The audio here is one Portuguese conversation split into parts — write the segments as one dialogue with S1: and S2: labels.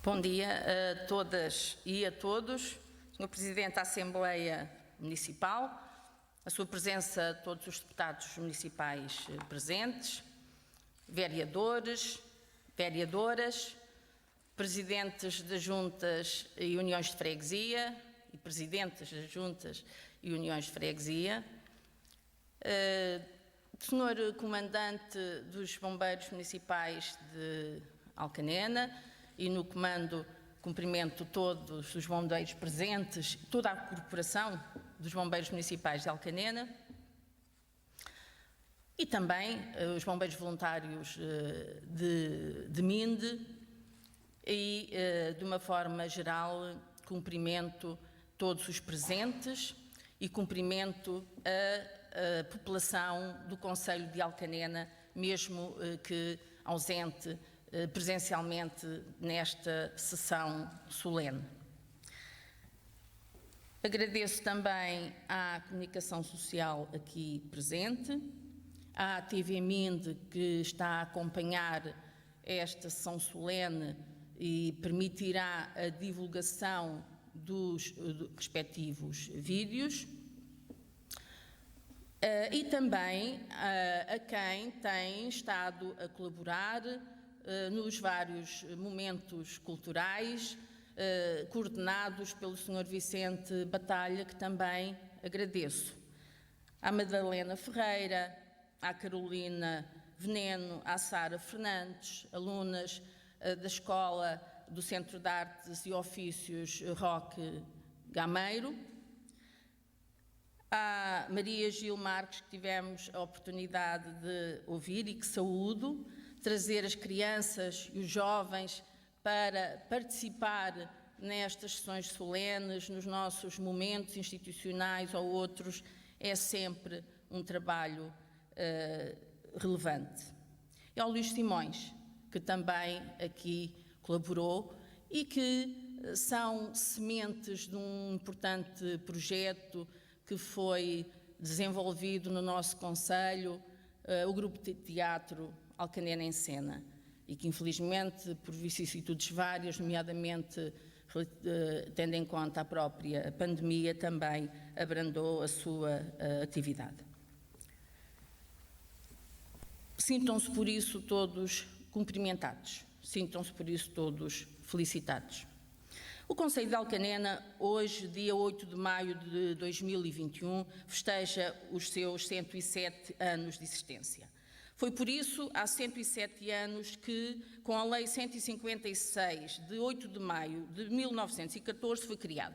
S1: Bom dia a todas e a todos. Sr. Presidente da Assembleia Municipal, a sua presença, todos os deputados municipais presentes, vereadores, vereadoras, presidentes das juntas e uniões de freguesia e presidentes das juntas e uniões de freguesia, Sr. Comandante dos Bombeiros Municipais de Alcanena, e no comando cumprimento todos os bombeiros presentes, toda a corporação dos bombeiros municipais de Alcanena e também os bombeiros voluntários de Minde e, de uma forma geral, cumprimento todos os presentes e cumprimento a população do concelho de Alcanena, mesmo que ausente presencialmente nesta sessão solene. Agradeço também à comunicação social aqui presente, à TV Minde que está a acompanhar esta sessão solene e permitirá a divulgação dos respectivos vídeos, e também a quem tem estado a colaborar nos vários momentos culturais, coordenados pelo Sr. Vicente Batalha, que também agradeço. À Madalena Ferreira, à Carolina Veneno, à Sara Fernandes, alunas da Escola do Centro de Artes e Ofícios Roque Gameiro, à Maria Gil Marques, que tivemos a oportunidade de ouvir e que saúdo, trazer as crianças e os jovens para participar nestas sessões solenes, nos nossos momentos institucionais ou outros, é sempre um trabalho relevante. E ao Luís Simões, que também aqui colaborou e que são sementes de um importante projeto que foi desenvolvido no nosso concelho, o Grupo de Teatro Alcanena em Cena, e que infelizmente, por vicissitudes várias, nomeadamente tendo em conta a própria pandemia, também abrandou a sua atividade. Sintam-se por isso todos cumprimentados, sintam-se por isso todos felicitados. O Concelho de Alcanena, hoje, dia 8 de maio de 2021, festeja os seus 107 anos de existência. Foi por isso, há 107 anos, que, com a Lei 156, de 8 de maio de 1914, foi criado.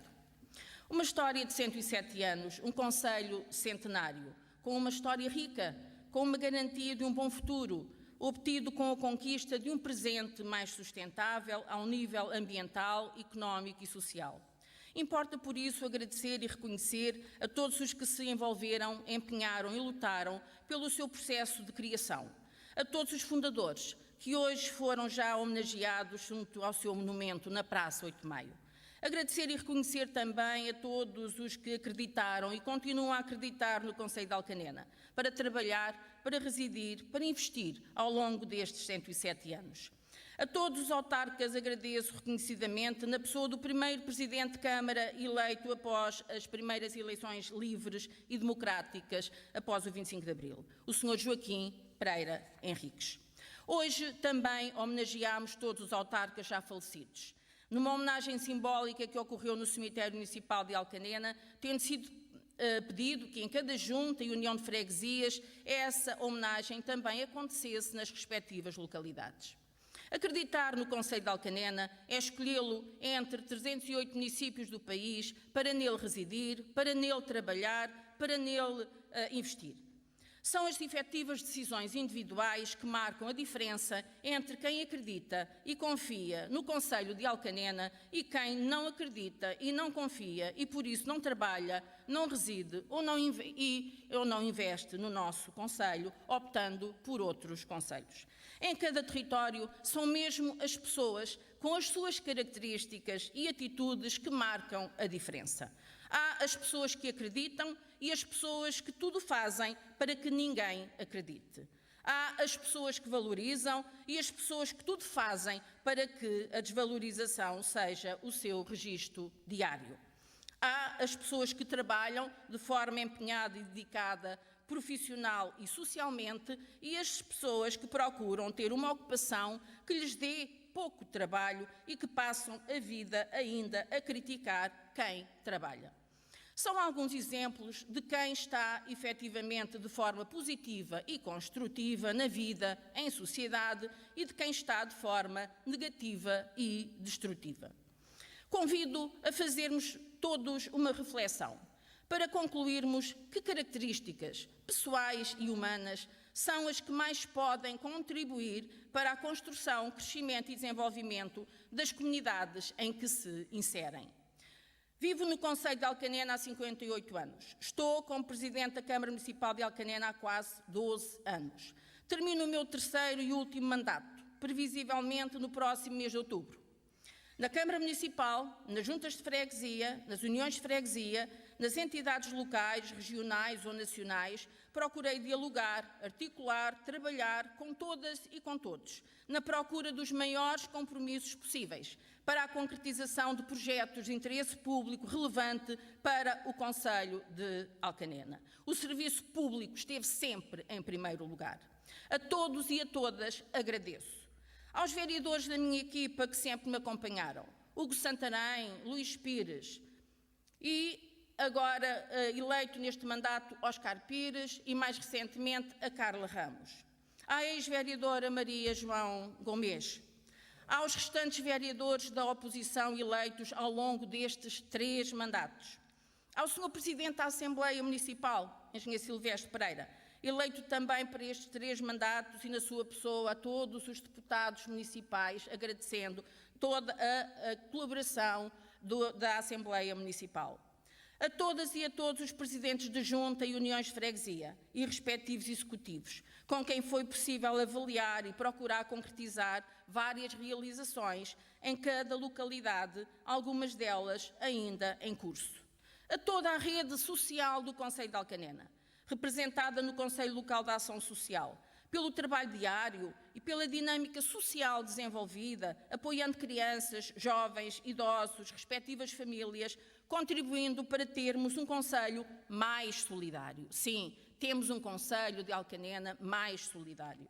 S1: Uma história de 107 anos, um concelho centenário, com uma história rica, com uma garantia de um bom futuro, obtido com a conquista de um presente mais sustentável ao nível ambiental, económico e social. Importa, por isso, agradecer e reconhecer a todos os que se envolveram, empenharam e lutaram pelo seu processo de criação. A todos os fundadores, que hoje foram já homenageados junto ao seu monumento na Praça 8 de Maio. Agradecer e reconhecer também a todos os que acreditaram e continuam a acreditar no Concelho de Alcanena, para trabalhar, para residir, para investir ao longo destes 107 anos. A todos os autarcas agradeço reconhecidamente na pessoa do primeiro Presidente de Câmara eleito após as primeiras eleições livres e democráticas após o 25 de Abril, o Sr. Joaquim Pereira Henriques. Hoje também homenageamos todos os autarcas já falecidos, numa homenagem simbólica que ocorreu no Cemitério Municipal de Alcanena, tendo sido pedido que em cada junta e união de freguesias essa homenagem também acontecesse nas respectivas localidades. Acreditar no Concelho de Alcanena é escolhê-lo entre 308 municípios do país para nele residir, para nele trabalhar, para nele investir. São as efetivas decisões individuais que marcam a diferença entre quem acredita e confia no Concelho de Alcanena e quem não acredita e não confia e por isso não trabalha, não reside ou não investe no nosso concelho, optando por outros concelhos. Em cada território são mesmo as pessoas com as suas características e atitudes que marcam a diferença. Há as pessoas que acreditam e as pessoas que tudo fazem para que ninguém acredite. Há as pessoas que valorizam e as pessoas que tudo fazem para que a desvalorização seja o seu registro diário. Há as pessoas que trabalham de forma empenhada e dedicada, profissional e socialmente, e as pessoas que procuram ter uma ocupação que lhes dê pouco trabalho e que passam a vida ainda a criticar quem trabalha. São alguns exemplos de quem está efetivamente de forma positiva e construtiva na vida, em sociedade, e de quem está de forma negativa e destrutiva. Convido a fazermos todos uma reflexão para concluirmos que características pessoais e humanas são as que mais podem contribuir para a construção, crescimento e desenvolvimento das comunidades em que se inserem. Vivo no concelho de Alcanena há 58 anos. Estou como Presidente da Câmara Municipal de Alcanena há quase 12 anos. Termino o meu terceiro e último mandato, previsivelmente no próximo mês de outubro. Na Câmara Municipal, nas juntas de freguesia, nas uniões de freguesia, nas entidades locais, regionais ou nacionais, procurei dialogar, articular, trabalhar com todas e com todos, na procura dos maiores compromissos possíveis para a concretização de projetos de interesse público relevante para o concelho de Alcanena. O serviço público esteve sempre em primeiro lugar. A todos e a todas agradeço. Aos vereadores da minha equipa que sempre me acompanharam, Hugo Santarém, Luís Pires e agora eleito neste mandato Oscar Pires e mais recentemente a Carla Ramos. À ex-vereadora Maria João Gomes, aos restantes vereadores da oposição eleitos ao longo destes 3 mandatos, ao Sr. Presidente da Assembleia Municipal, Engenheiro Silvestre Pereira, eleito também para estes 3 mandatos e na sua pessoa a todos os deputados municipais, agradecendo toda a colaboração da Assembleia Municipal. A todas e a todos os presidentes de junta e uniões de freguesia e respectivos executivos, com quem foi possível avaliar e procurar concretizar várias realizações em cada localidade, algumas delas ainda em curso. A toda a rede social do concelho de Alcanena, representada no Conselho Local de Ação Social, pelo trabalho diário e pela dinâmica social desenvolvida, apoiando crianças, jovens, idosos, respectivas famílias, contribuindo para termos um concelho mais solidário. Sim, temos um concelho de Alcanena mais solidário.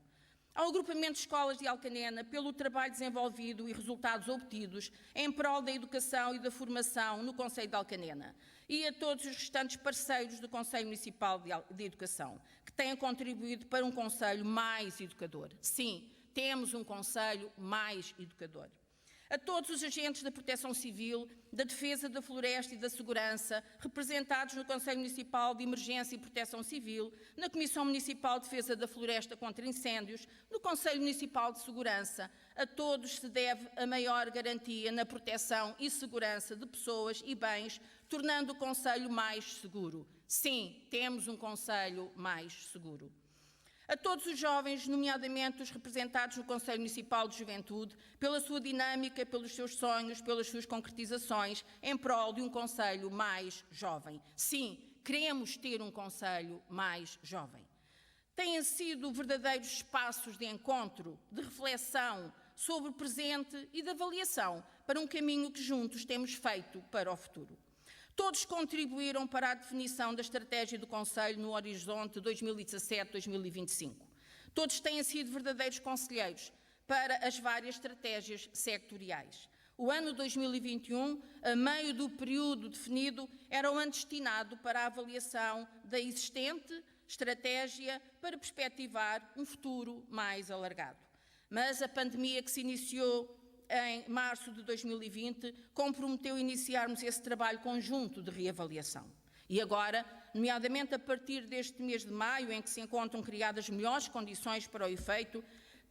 S1: Ao agrupamento de escolas de Alcanena, pelo trabalho desenvolvido e resultados obtidos em prol da educação e da formação no concelho de Alcanena, e a todos os restantes parceiros do Conselho Municipal de Educação, que têm contribuído para um concelho mais educador. Sim, temos um concelho mais educador. A todos os agentes da Proteção Civil, da Defesa da Floresta e da Segurança, representados no Conselho Municipal de Emergência e Proteção Civil, na Comissão Municipal de Defesa da Floresta contra Incêndios, no Conselho Municipal de Segurança, a todos se deve a maior garantia na proteção e segurança de pessoas e bens, tornando o concelho mais seguro. Sim, temos um concelho mais seguro. A todos os jovens, nomeadamente os representados no Conselho Municipal de Juventude, pela sua dinâmica, pelos seus sonhos, pelas suas concretizações, em prol de um concelho mais jovem. Sim, queremos ter um concelho mais jovem. Têm sido verdadeiros espaços de encontro, de reflexão sobre o presente e de avaliação para um caminho que juntos temos feito para o futuro. Todos contribuíram para a definição da estratégia do Concelho no horizonte 2017-2025. Todos têm sido verdadeiros conselheiros para as várias estratégias sectoriais. O ano 2021, a meio do período definido, era o ano destinado para a avaliação da existente estratégia para perspectivar um futuro mais alargado. Mas a pandemia que se iniciou em março de 2020, comprometeu iniciarmos esse trabalho conjunto de reavaliação. E agora, nomeadamente a partir deste mês de maio, em que se encontram criadas melhores condições para o efeito,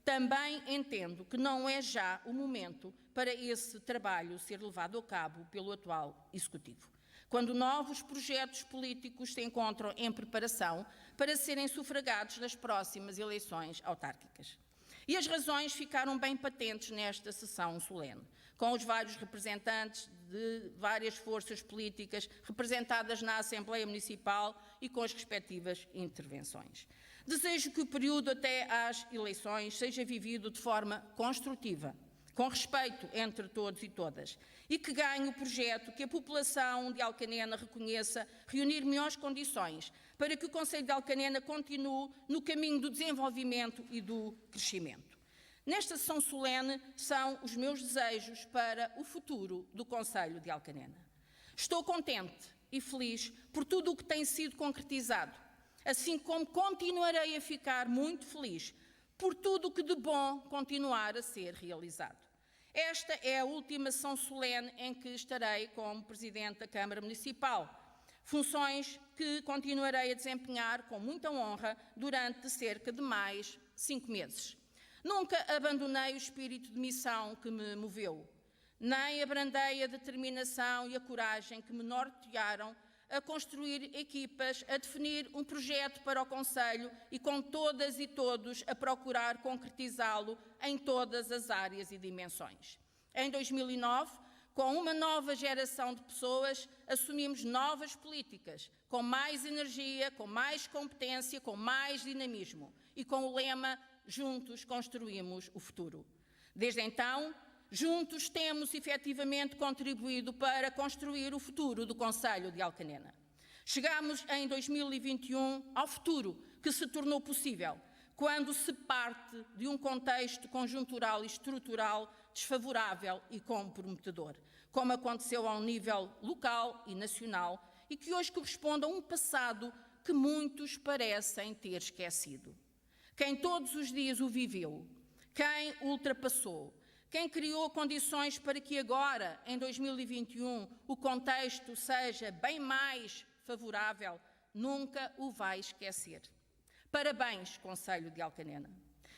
S1: também entendo que não é já o momento para esse trabalho ser levado a cabo pelo atual Executivo, quando novos projetos políticos se encontram em preparação para serem sufragados nas próximas eleições autárquicas. E as razões ficaram bem patentes nesta sessão solene, com os vários representantes de várias forças políticas representadas na Assembleia Municipal e com as respectivas intervenções. Desejo que o período até às eleições seja vivido de forma construtiva, com respeito entre todos e todas, e que ganhe o projeto que a população de Alcanena reconheça reunir melhores condições para que o Concelho de Alcanena continue no caminho do desenvolvimento e do crescimento. Nesta sessão solene são os meus desejos para o futuro do Concelho de Alcanena. Estou contente e feliz por tudo o que tem sido concretizado, assim como continuarei a ficar muito feliz por tudo o que de bom continuar a ser realizado. Esta é a última sessão solene em que estarei como Presidente da Câmara Municipal, funções que continuarei a desempenhar com muita honra durante cerca de mais 5 meses. Nunca abandonei o espírito de missão que me moveu, nem abrandei a determinação e a coragem que me nortearam a construir equipas, a definir um projeto para o Concelho e com todas e todos a procurar concretizá-lo em todas as áreas e dimensões. Em 2009, com uma nova geração de pessoas, assumimos novas políticas, com mais energia, com mais competência, com mais dinamismo e com o lema "Juntos construímos o futuro". Desde então, juntos temos efetivamente contribuído para construir o futuro do Concelho de Alcanena. Chegamos em 2021 ao futuro que se tornou possível quando se parte de um contexto conjuntural e estrutural desfavorável e comprometedor, como aconteceu ao nível local e nacional e que hoje corresponde a um passado que muitos parecem ter esquecido. Quem todos os dias o viveu, quem o ultrapassou, quem criou condições para que agora, em 2021, o contexto seja bem mais favorável, nunca o vai esquecer. Parabéns, Concelho de Alcanena.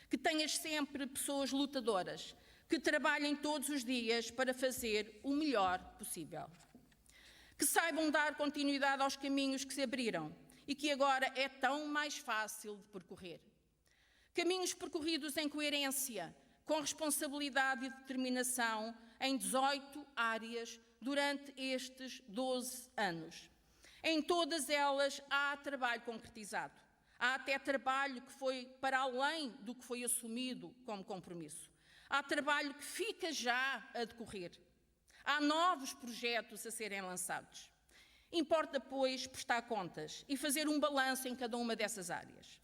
S1: Que tenhas sempre pessoas lutadoras, que trabalhem todos os dias para fazer o melhor possível. Que saibam dar continuidade aos caminhos que se abriram e que agora é tão mais fácil de percorrer. Caminhos percorridos em coerência, com responsabilidade e determinação em 18 áreas durante estes 12 anos. Em todas elas há trabalho concretizado. Há até trabalho que foi para além do que foi assumido como compromisso. Há trabalho que fica já a decorrer. Há novos projetos a serem lançados. Importa, pois, prestar contas e fazer um balanço em cada uma dessas áreas.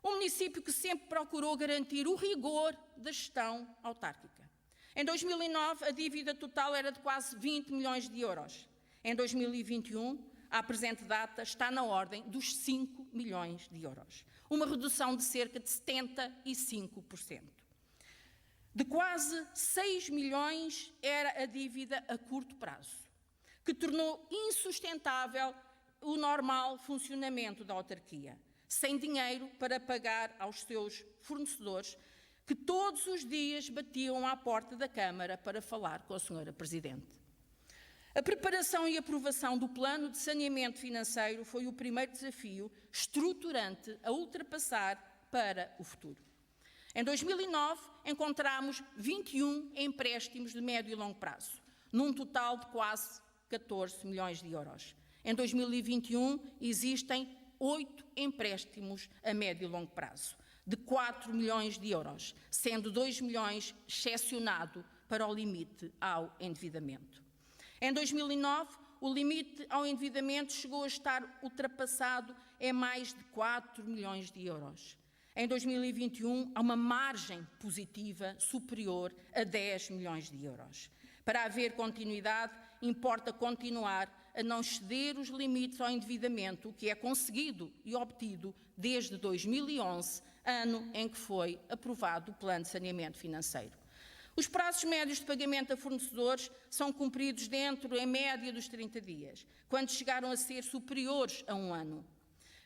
S1: Um município que sempre procurou garantir o rigor da gestão autárquica. Em 2009, a dívida total era de quase 20 milhões de euros. Em 2021, à presente data, está na ordem dos 5 milhões de euros. Uma redução de cerca de 75%. De quase 6 milhões era a dívida a curto prazo, que tornou insustentável o normal funcionamento da autarquia, sem dinheiro para pagar aos seus fornecedores, que todos os dias batiam à porta da Câmara para falar com a Sra. Presidente. A preparação e aprovação do plano de saneamento financeiro foi o primeiro desafio estruturante a ultrapassar para o futuro. Em 2009, encontramos 21 empréstimos de médio e longo prazo, num total de quase 14 milhões de euros. Em 2021, existem 8 empréstimos a médio e longo prazo, de 4 milhões de euros, sendo 2 milhões excepcionado para o limite ao endividamento. Em 2009, o limite ao endividamento chegou a estar ultrapassado em mais de 4 milhões de euros. Em 2021, há uma margem positiva superior a 10 milhões de euros. Para haver continuidade, importa continuar a não exceder os limites ao endividamento, o que é conseguido e obtido desde 2011, ano em que foi aprovado o Plano de Saneamento Financeiro. Os prazos médios de pagamento a fornecedores são cumpridos dentro, em média, dos 30 dias, quando chegaram a ser superiores a 1 ano.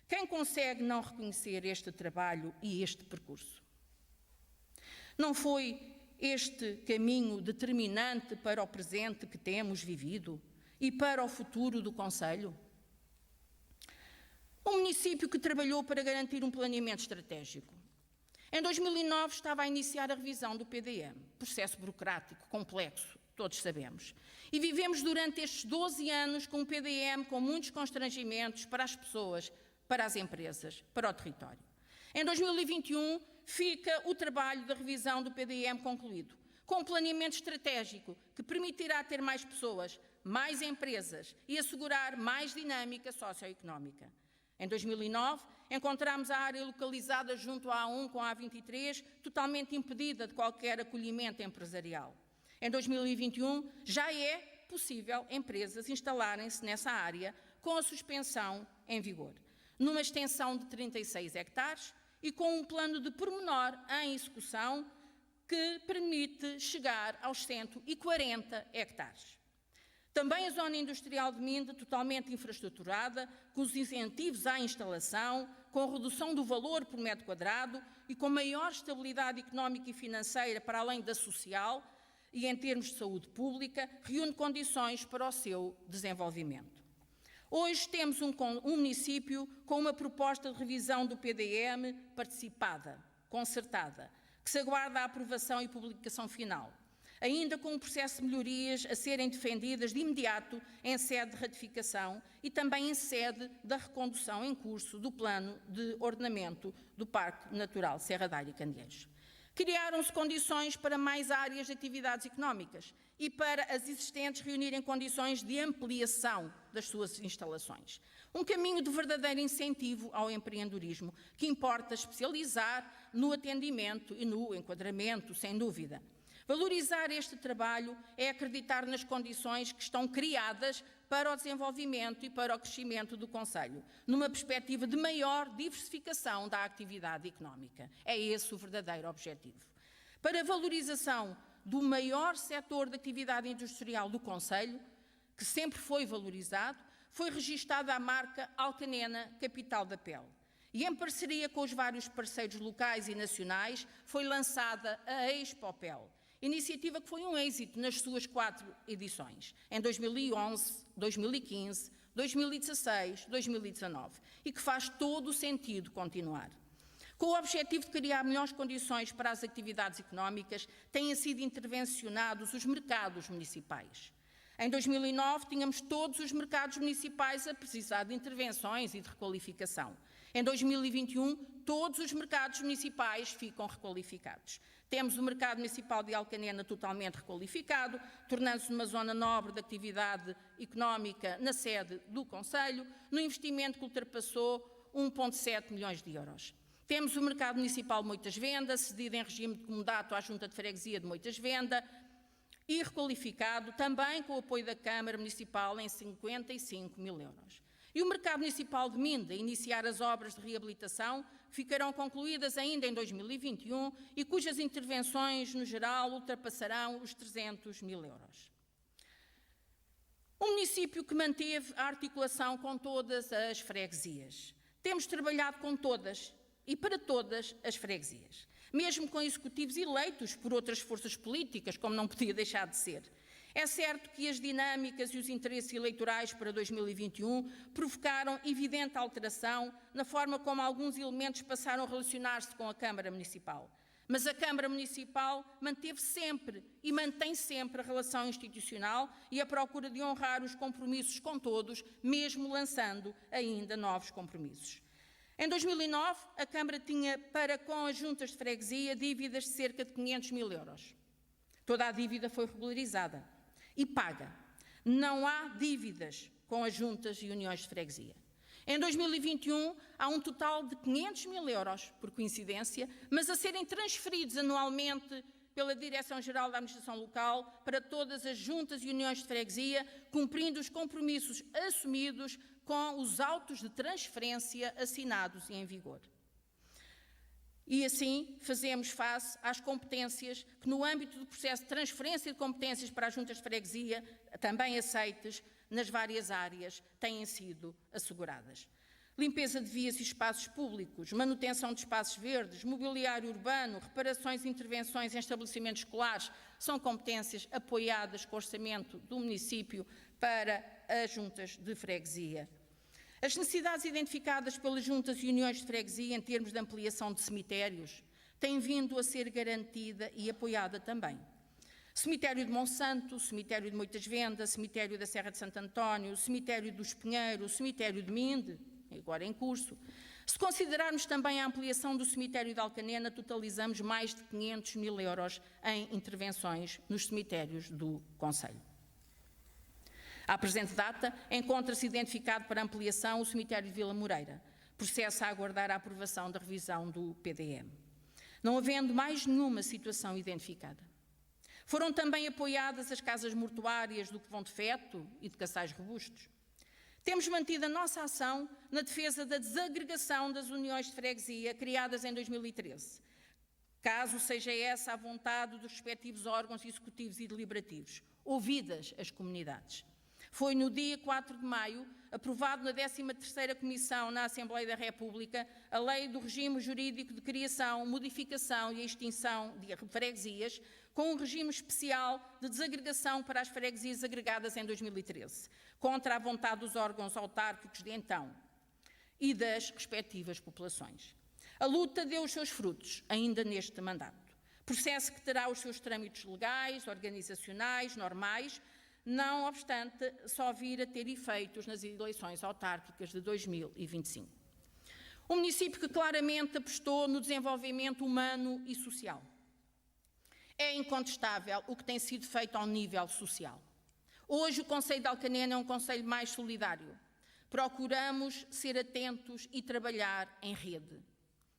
S1: Quem consegue não reconhecer este trabalho e este percurso? Não foi este caminho determinante para o presente que temos vivido e para o futuro do Concelho? Um município que trabalhou para garantir um planeamento estratégico. Em 2009 estava a iniciar a revisão do PDM, processo burocrático, complexo, todos sabemos. E vivemos durante estes 12 anos com um PDM com muitos constrangimentos para as pessoas, para as empresas, para o território. Em 2021, fica o trabalho da revisão do PDM concluído, com um planeamento estratégico que permitirá ter mais pessoas, mais empresas e assegurar mais dinâmica socioeconómica. Em 2009, encontramos a área localizada junto à A1 com a A23 totalmente impedida de qualquer acolhimento empresarial. Em 2021, já é possível empresas instalarem-se nessa área com a suspensão em vigor, numa extensão de 36 hectares e com um plano de pormenor em execução que permite chegar aos 140 hectares. Também a zona industrial de Minde, totalmente infraestruturada, com os incentivos à instalação, com redução do valor por metro quadrado e com maior estabilidade económica e financeira para além da social e em termos de saúde pública, reúne condições para o seu desenvolvimento. Hoje temos um município com uma proposta de revisão do PDM participada, concertada, que se aguarda a aprovação e publicação final, ainda com um processo de melhorias a serem defendidas de imediato em sede de ratificação e também em sede da recondução em curso do plano de ordenamento do Parque Natural Serra da Águia e Candeeiros. Criaram-se condições para mais áreas de atividades económicas e para as existentes reunirem condições de ampliação das suas instalações. Um caminho de verdadeiro incentivo ao empreendedorismo, que importa especializar no atendimento e no enquadramento, sem dúvida. Valorizar este trabalho é acreditar nas condições que estão criadas para o desenvolvimento e para o crescimento do concelho, numa perspectiva de maior diversificação da atividade económica. É esse o verdadeiro objetivo. Para a valorização do maior setor de atividade industrial do concelho, que sempre foi valorizado, foi registada a marca Alcanena Capital da Pele. E em parceria com os vários parceiros locais e nacionais, foi lançada a Expopel, iniciativa que foi um êxito nas suas 4 edições, em 2011, 2015, 2016, 2019, e que faz todo o sentido continuar. Com o objetivo de criar melhores condições para as atividades económicas, têm sido intervencionados os mercados municipais. Em 2009, tínhamos todos os mercados municipais a precisar de intervenções e de requalificação. Em 2021, todos os mercados municipais ficam requalificados. Temos o mercado municipal de Alcanena totalmente requalificado, tornando-se numa zona nobre de atividade económica na sede do concelho, no investimento que ultrapassou 1,7 milhões de euros. Temos o mercado municipal de Moitas-Venda, cedido em regime de comodato à Junta de Freguesia de Moitas-Venda, e requalificado também com o apoio da Câmara Municipal em 55 mil euros. E o mercado municipal de Minde a iniciar as obras de reabilitação que ficarão concluídas ainda em 2021 e cujas intervenções, no geral, ultrapassarão os 300 mil euros. Um município que manteve a articulação com todas as freguesias. Temos trabalhado com todas e para todas as freguesias, mesmo com executivos eleitos por outras forças políticas, como não podia deixar de ser. É certo que as dinâmicas e os interesses eleitorais para 2021 provocaram evidente alteração na forma como alguns elementos passaram a relacionar-se com a Câmara Municipal. Mas a Câmara Municipal manteve sempre e mantém sempre a relação institucional e a procura de honrar os compromissos com todos, mesmo lançando ainda novos compromissos. Em 2009, a Câmara tinha para com as juntas de freguesia dívidas de cerca de 500 mil euros. Toda a dívida foi regularizada e paga. Não há dívidas com as juntas e uniões de freguesia. Em 2021, há um total de 500 mil euros, por coincidência, mas a serem transferidos anualmente pela Direção-Geral da Administração Local para todas as juntas e uniões de freguesia, cumprindo os compromissos assumidos com os autos de transferência assinados e em vigor. E assim fazemos face às competências que no âmbito do processo de transferência de competências para as juntas de freguesia, também aceites nas várias áreas, têm sido asseguradas. Limpeza de vias e espaços públicos, manutenção de espaços verdes, mobiliário urbano, reparações e intervenções em estabelecimentos escolares são competências apoiadas com o orçamento do município para as juntas de freguesia. As necessidades identificadas pelas juntas e uniões de freguesia em termos de ampliação de cemitérios têm vindo a ser garantida e apoiada também. Cemitério de Monsanto, Cemitério de Moitas-Venda, Cemitério da Serra de Santo António, Cemitério do Espinheiro, Cemitério de Minde, agora em curso, Se considerarmos também a ampliação do cemitério de Alcanena, totalizamos mais de 500 mil euros em intervenções nos cemitérios do concelho. À presente data, encontra-se identificado para ampliação o cemitério de Vila Moreira, processo a aguardar a aprovação da revisão do PDM. Não havendo mais nenhuma situação identificada. Foram também apoiadas as casas mortuárias do Covão de Feto e de Caçais Robustos. Temos mantido a nossa ação na defesa da desagregação das uniões de freguesia criadas em 2013, caso seja essa a vontade dos respectivos órgãos executivos e deliberativos, ouvidas as comunidades. Foi no dia 4 de maio, aprovado na 13ª Comissão na Assembleia da República, a Lei do Regime Jurídico de Criação, Modificação e Extinção de Freguesias, com um regime especial de desagregação para as freguesias agregadas em 2013, contra a vontade dos órgãos autárquicos de então e das respectivas populações. A luta deu os seus frutos, ainda neste mandato. Processo que terá os seus trâmites legais, organizacionais, normais, não obstante só vir a ter efeitos nas eleições autárquicas de 2025. Um município que claramente apostou no desenvolvimento humano e social. É incontestável o que tem sido feito ao nível social. Hoje o Concelho de Alcanena é um concelho mais solidário. Procuramos ser atentos e trabalhar em rede.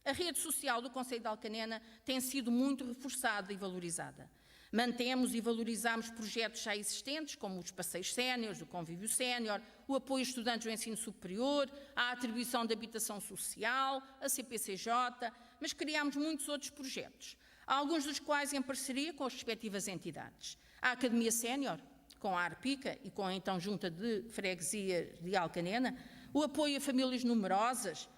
S1: A rede social do Concelho de Alcanena tem sido muito reforçada e valorizada. Mantemos e valorizamos projetos já existentes, como os passeios séniores, o convívio sénior, o apoio a estudantes do ensino superior, a atribuição de habitação social, a CPCJ, mas criámos muitos outros projetos, alguns dos quais em parceria com as respectivas entidades. A Academia Sénior, com a Arpica e com a então Junta de Freguesia de Alcanena, o apoio a famílias numerosas,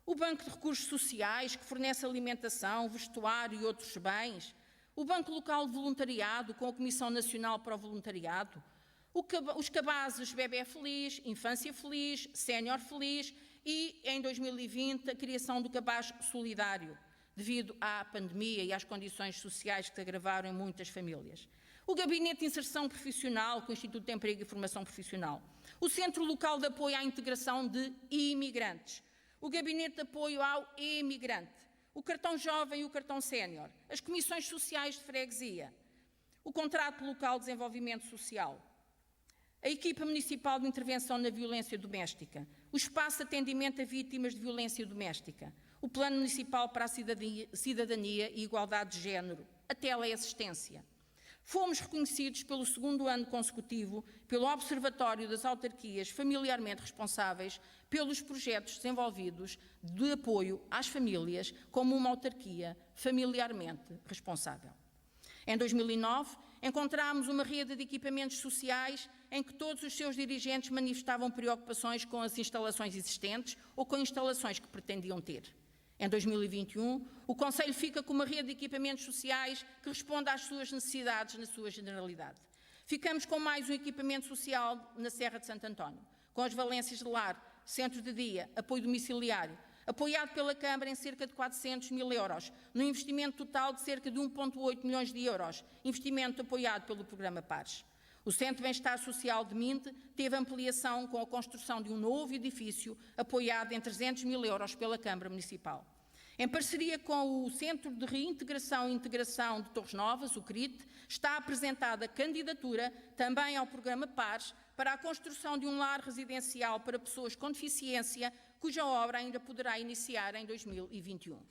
S1: o Banco de Recursos Sociais, que fornece alimentação, vestuário e outros bens, o Banco Local de Voluntariado, com a Comissão Nacional para o Voluntariado, os cabazes Bebé Feliz, Infância Feliz, Sénior Feliz e, em 2020, a criação do cabaz solidário, devido à pandemia e às condições sociais que se agravaram em muitas famílias. O Gabinete de Inserção Profissional, com o Instituto de Emprego e Formação Profissional. O Centro Local de Apoio à Integração de Imigrantes. O Gabinete de Apoio ao Emigrante. O cartão jovem e o cartão sénior, as comissões sociais de freguesia, o contrato local de desenvolvimento social, a equipa municipal de intervenção na violência doméstica, o espaço de atendimento a vítimas de violência doméstica, o plano municipal para a cidadania e igualdade de género, a teleassistência. Fomos reconhecidos pelo 2º ano consecutivo pelo Observatório das Autarquias Familiarmente Responsáveis pelos projetos desenvolvidos de apoio às famílias como uma autarquia familiarmente responsável. Em 2009, encontramos uma rede de equipamentos sociais em que todos os seus dirigentes manifestavam preocupações com as instalações existentes ou com instalações que pretendiam ter. Em 2021, o Concelho fica com uma rede de equipamentos sociais que responde às suas necessidades na sua generalidade. Ficamos com mais um equipamento social na Serra de Santo António, com as valências de lar, centro de dia, apoio domiciliário, apoiado pela Câmara em cerca de 400 mil euros, num investimento total de cerca de 1,8 milhões de euros, investimento apoiado pelo programa PARES. O Centro de Bem-Estar Social de Minte teve ampliação com a construção de um novo edifício apoiado em 300 mil euros pela Câmara Municipal. Em parceria com o Centro de Reintegração e Integração de Torres Novas, o CRIT, está apresentada a candidatura também ao programa PARES para a construção de um lar residencial para pessoas com deficiência, cuja obra ainda poderá iniciar em 2021.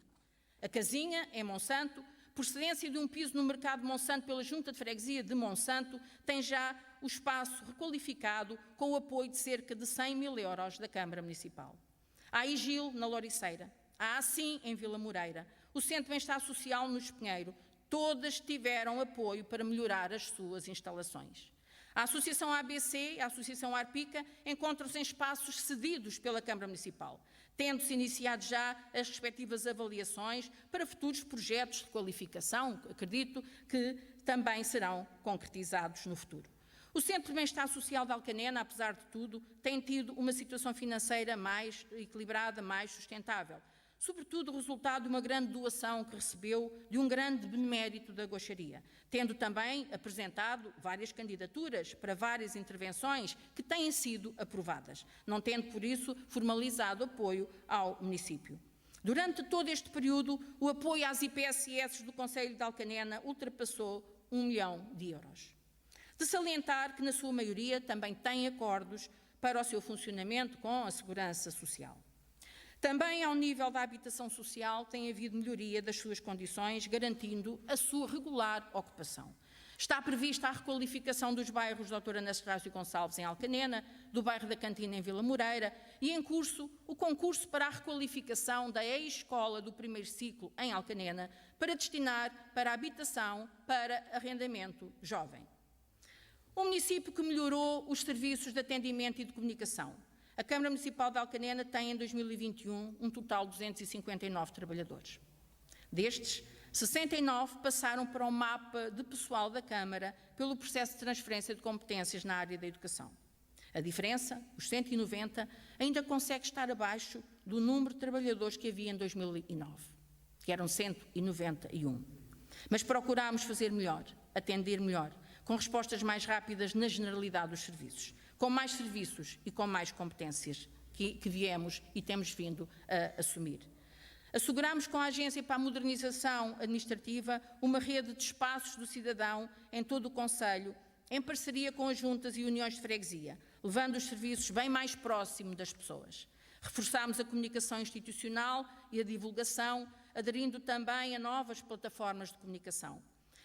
S1: A Casinha, em Monsanto, procedência de um piso no mercado de Monsanto pela Junta de Freguesia de Monsanto, tem já o espaço requalificado com o apoio de cerca de 100 mil euros da Câmara Municipal. Há a IGIL, na Louriceira. Há a ASIM, em Vila Moreira. O Centro de Bem-Estar Social, no Espinheiro. Todas tiveram apoio para melhorar as suas instalações. A Associação ABC e a Associação Arpica encontram-se em espaços cedidos pela Câmara Municipal, tendo-se iniciado já as respectivas avaliações para futuros projetos de qualificação, acredito que também serão concretizados no futuro. O Centro de Bem-Estar Social de Alcanena, apesar de tudo, tem tido uma situação financeira mais equilibrada, mais sustentável. sobretudo resultado de uma grande doação que recebeu de um grande benemérito da gaucharia, tendo também apresentado várias candidaturas para várias intervenções que têm sido aprovadas, não tendo, por isso, formalizado apoio ao município. Durante todo este período, o apoio às IPSS do Concelho de Alcanena ultrapassou 1 milhão de euros. De salientar que, na sua maioria, também tem acordos para o seu funcionamento com a Segurança Social. Também, ao nível da habitação social, tem havido melhoria das suas condições, garantindo a sua regular ocupação. Está prevista a requalificação dos bairros Doutora Ana Serrasio Gonçalves, em Alcanena, do bairro da Cantina, em Vila Moreira, e em curso o concurso para a requalificação da ex-escola do primeiro ciclo, em Alcanena, para destinar para a habitação para arrendamento jovem. Um município que melhorou os serviços de atendimento e de comunicação. A Câmara Municipal de Alcanena tem, em 2021, um total de 259 trabalhadores. Destes, 69 passaram para o mapa de pessoal da Câmara pelo processo de transferência de competências na área da educação. A diferença, os 190, ainda consegue estar abaixo do número de trabalhadores que havia em 2009, que eram 191. Mas procurámos fazer melhor, atender melhor, com respostas mais rápidas na generalidade dos serviços, com mais serviços e com mais competências que viemos e temos vindo a assumir. Asseguramos com a Agência para a Modernização Administrativa uma rede de espaços do cidadão em todo o Concelho, em parceria com as juntas e uniões de freguesia, levando os serviços bem mais próximo das pessoas. Reforçámos a comunicação institucional e a divulgação, aderindo também a novas plataformas de comunicação.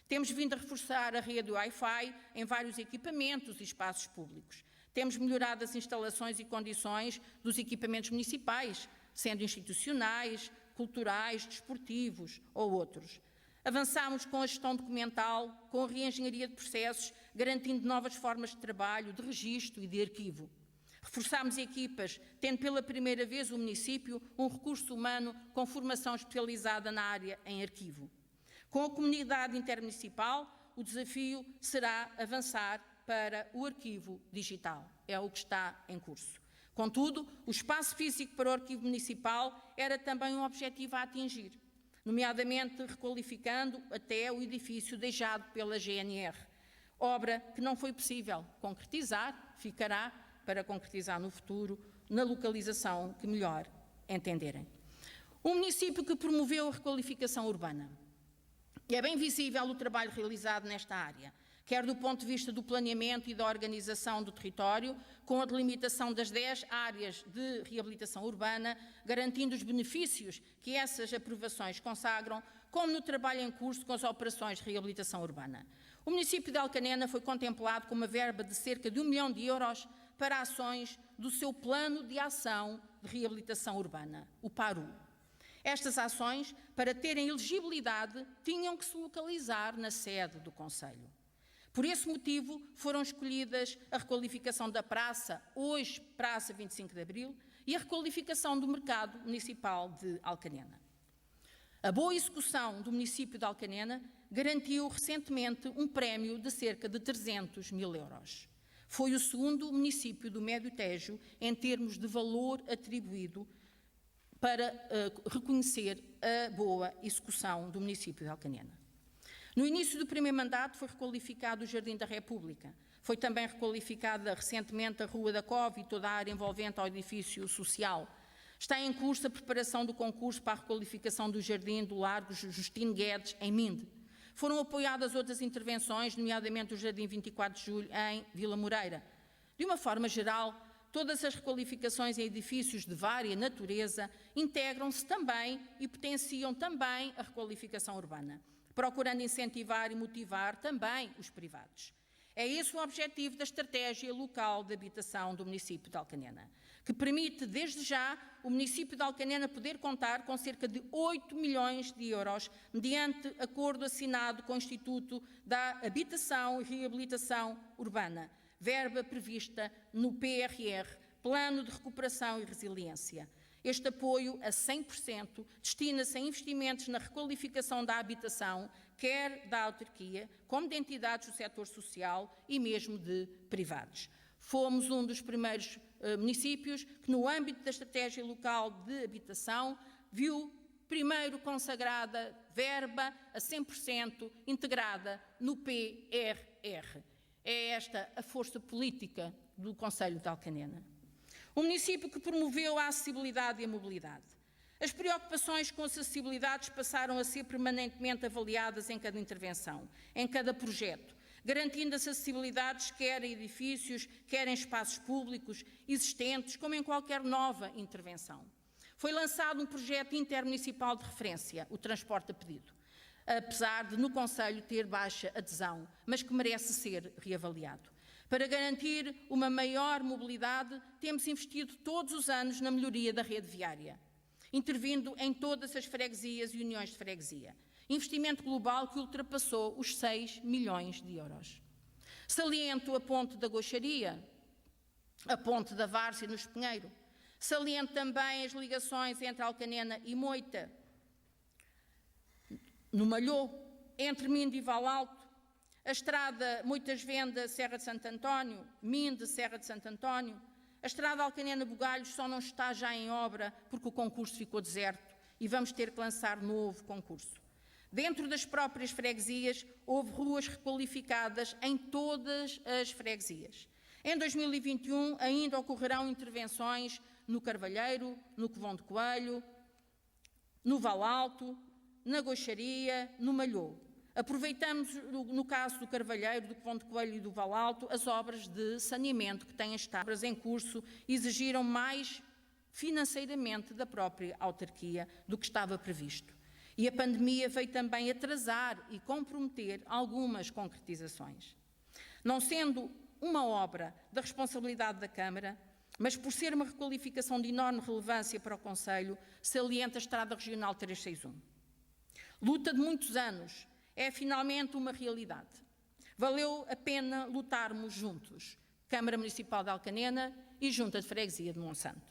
S1: Temos vindo a reforçar a rede Wi-Fi em vários equipamentos e espaços públicos. Temos melhorado as instalações e condições dos equipamentos municipais, sendo institucionais, culturais, desportivos ou outros. Avançámos com a gestão documental, com a reengenharia de processos, garantindo novas formas de trabalho, de registro e de arquivo. Reforçámos equipas, tendo pela primeira vez o município um recurso humano com formação especializada na área em arquivo. Com a comunidade intermunicipal, o desafio será avançar para o arquivo digital. É o que está em curso. Contudo, o espaço físico para o arquivo municipal era também um objetivo a atingir, nomeadamente requalificando até o edifício deixado pela GNR, obra que não foi possível concretizar, ficará para concretizar no futuro, na localização que melhor entenderem. Um município que promoveu a requalificação urbana. E é bem visível o trabalho realizado nesta área, quer do ponto de vista do planeamento e da organização do território, com a delimitação das 10 áreas de reabilitação urbana, garantindo os benefícios que essas aprovações consagram, como no trabalho em curso com as operações de reabilitação urbana. O município de Alcanena foi contemplado com uma verba de cerca de 1 milhão de euros para ações do seu Plano de Ação de Reabilitação Urbana, o PARU. Estas ações, para terem elegibilidade, tinham que se localizar na sede do Concelho. Por esse motivo, foram escolhidas a requalificação da praça, hoje Praça 25 de Abril, e a requalificação do mercado municipal de Alcanena. A boa execução do município de Alcanena garantiu recentemente um prémio de cerca de 300 mil euros. Foi o segundo município do Médio Tejo em termos de valor atribuído para reconhecer a boa execução do município de Alcanena. No início do primeiro mandato foi requalificado o Jardim da República. Foi também requalificada recentemente a Rua da Cove e toda a área envolvente ao edifício social. Está em curso a preparação do concurso para a requalificação do Jardim do Largo Justino Guedes, em Minde. Foram apoiadas outras intervenções, nomeadamente o Jardim 24 de Julho, em Vila Moreira. De uma forma geral, todas as requalificações em edifícios de vária natureza integram-se também e potenciam também a requalificação urbana, procurando incentivar e motivar também os privados. É esse o objetivo da Estratégia Local de Habitação do município de Alcanena, que permite, desde já, o município de Alcanena poder contar com cerca de 8 milhões de euros, mediante acordo assinado com o Instituto da Habitação e Reabilitação Urbana, verba prevista no PRR, Plano de Recuperação e Resiliência. Este apoio a 100% destina-se a investimentos na requalificação da habitação, quer da autarquia, como de entidades do setor social e mesmo de privados. Fomos um dos primeiros municípios que, no âmbito da Estratégia Local de Habitação, viu primeiro consagrada verba a 100% integrada no PRR. É esta a força política do Concelho de Alcanena. Um município que promoveu a acessibilidade e a mobilidade. As preocupações com acessibilidades passaram a ser permanentemente avaliadas em cada intervenção, em cada projeto, garantindo as acessibilidades quer em edifícios, quer em espaços públicos existentes, como em qualquer nova intervenção. Foi lançado um projeto intermunicipal de referência, o transporte a pedido, apesar de no Concelho ter baixa adesão, mas que merece ser reavaliado. Para garantir uma maior mobilidade, temos investido todos os anos na melhoria da rede viária, intervindo em todas as freguesias e uniões de freguesia. Investimento global que ultrapassou os 6 milhões de euros. Saliento a ponte da Goixaria, a ponte da Várzea no Espinheiro. Saliento também as ligações entre Alcanena e Moita, no Malhô, entre Minde e Valalto, a estrada Moitas-Venda, Serra de Santo António, Minde, Serra de Santo António. A estrada Alcanena-Bugalhos só não está já em obra porque o concurso ficou deserto e vamos ter que lançar novo concurso. Dentro das próprias freguesias, houve ruas requalificadas em todas as freguesias. Em 2021 ainda ocorrerão intervenções no Carvalheiro, no Covão de Coelho, no Valalto, na Goixaria, no Malhô. Aproveitamos, no caso do Carvalheiro, do Covão de Coelho e do Valalto, as obras de saneamento que têm estado em curso e exigiram mais financeiramente da própria autarquia do que estava previsto. E a pandemia veio também atrasar e comprometer algumas concretizações. Não sendo uma obra da responsabilidade da Câmara, mas por ser uma requalificação de enorme relevância para o Concelho, salienta a Estrada Regional 361. Luta de muitos anos, é finalmente uma realidade. Valeu a pena lutarmos juntos, Câmara Municipal de Alcanena e Junta de Freguesia de Monsanto.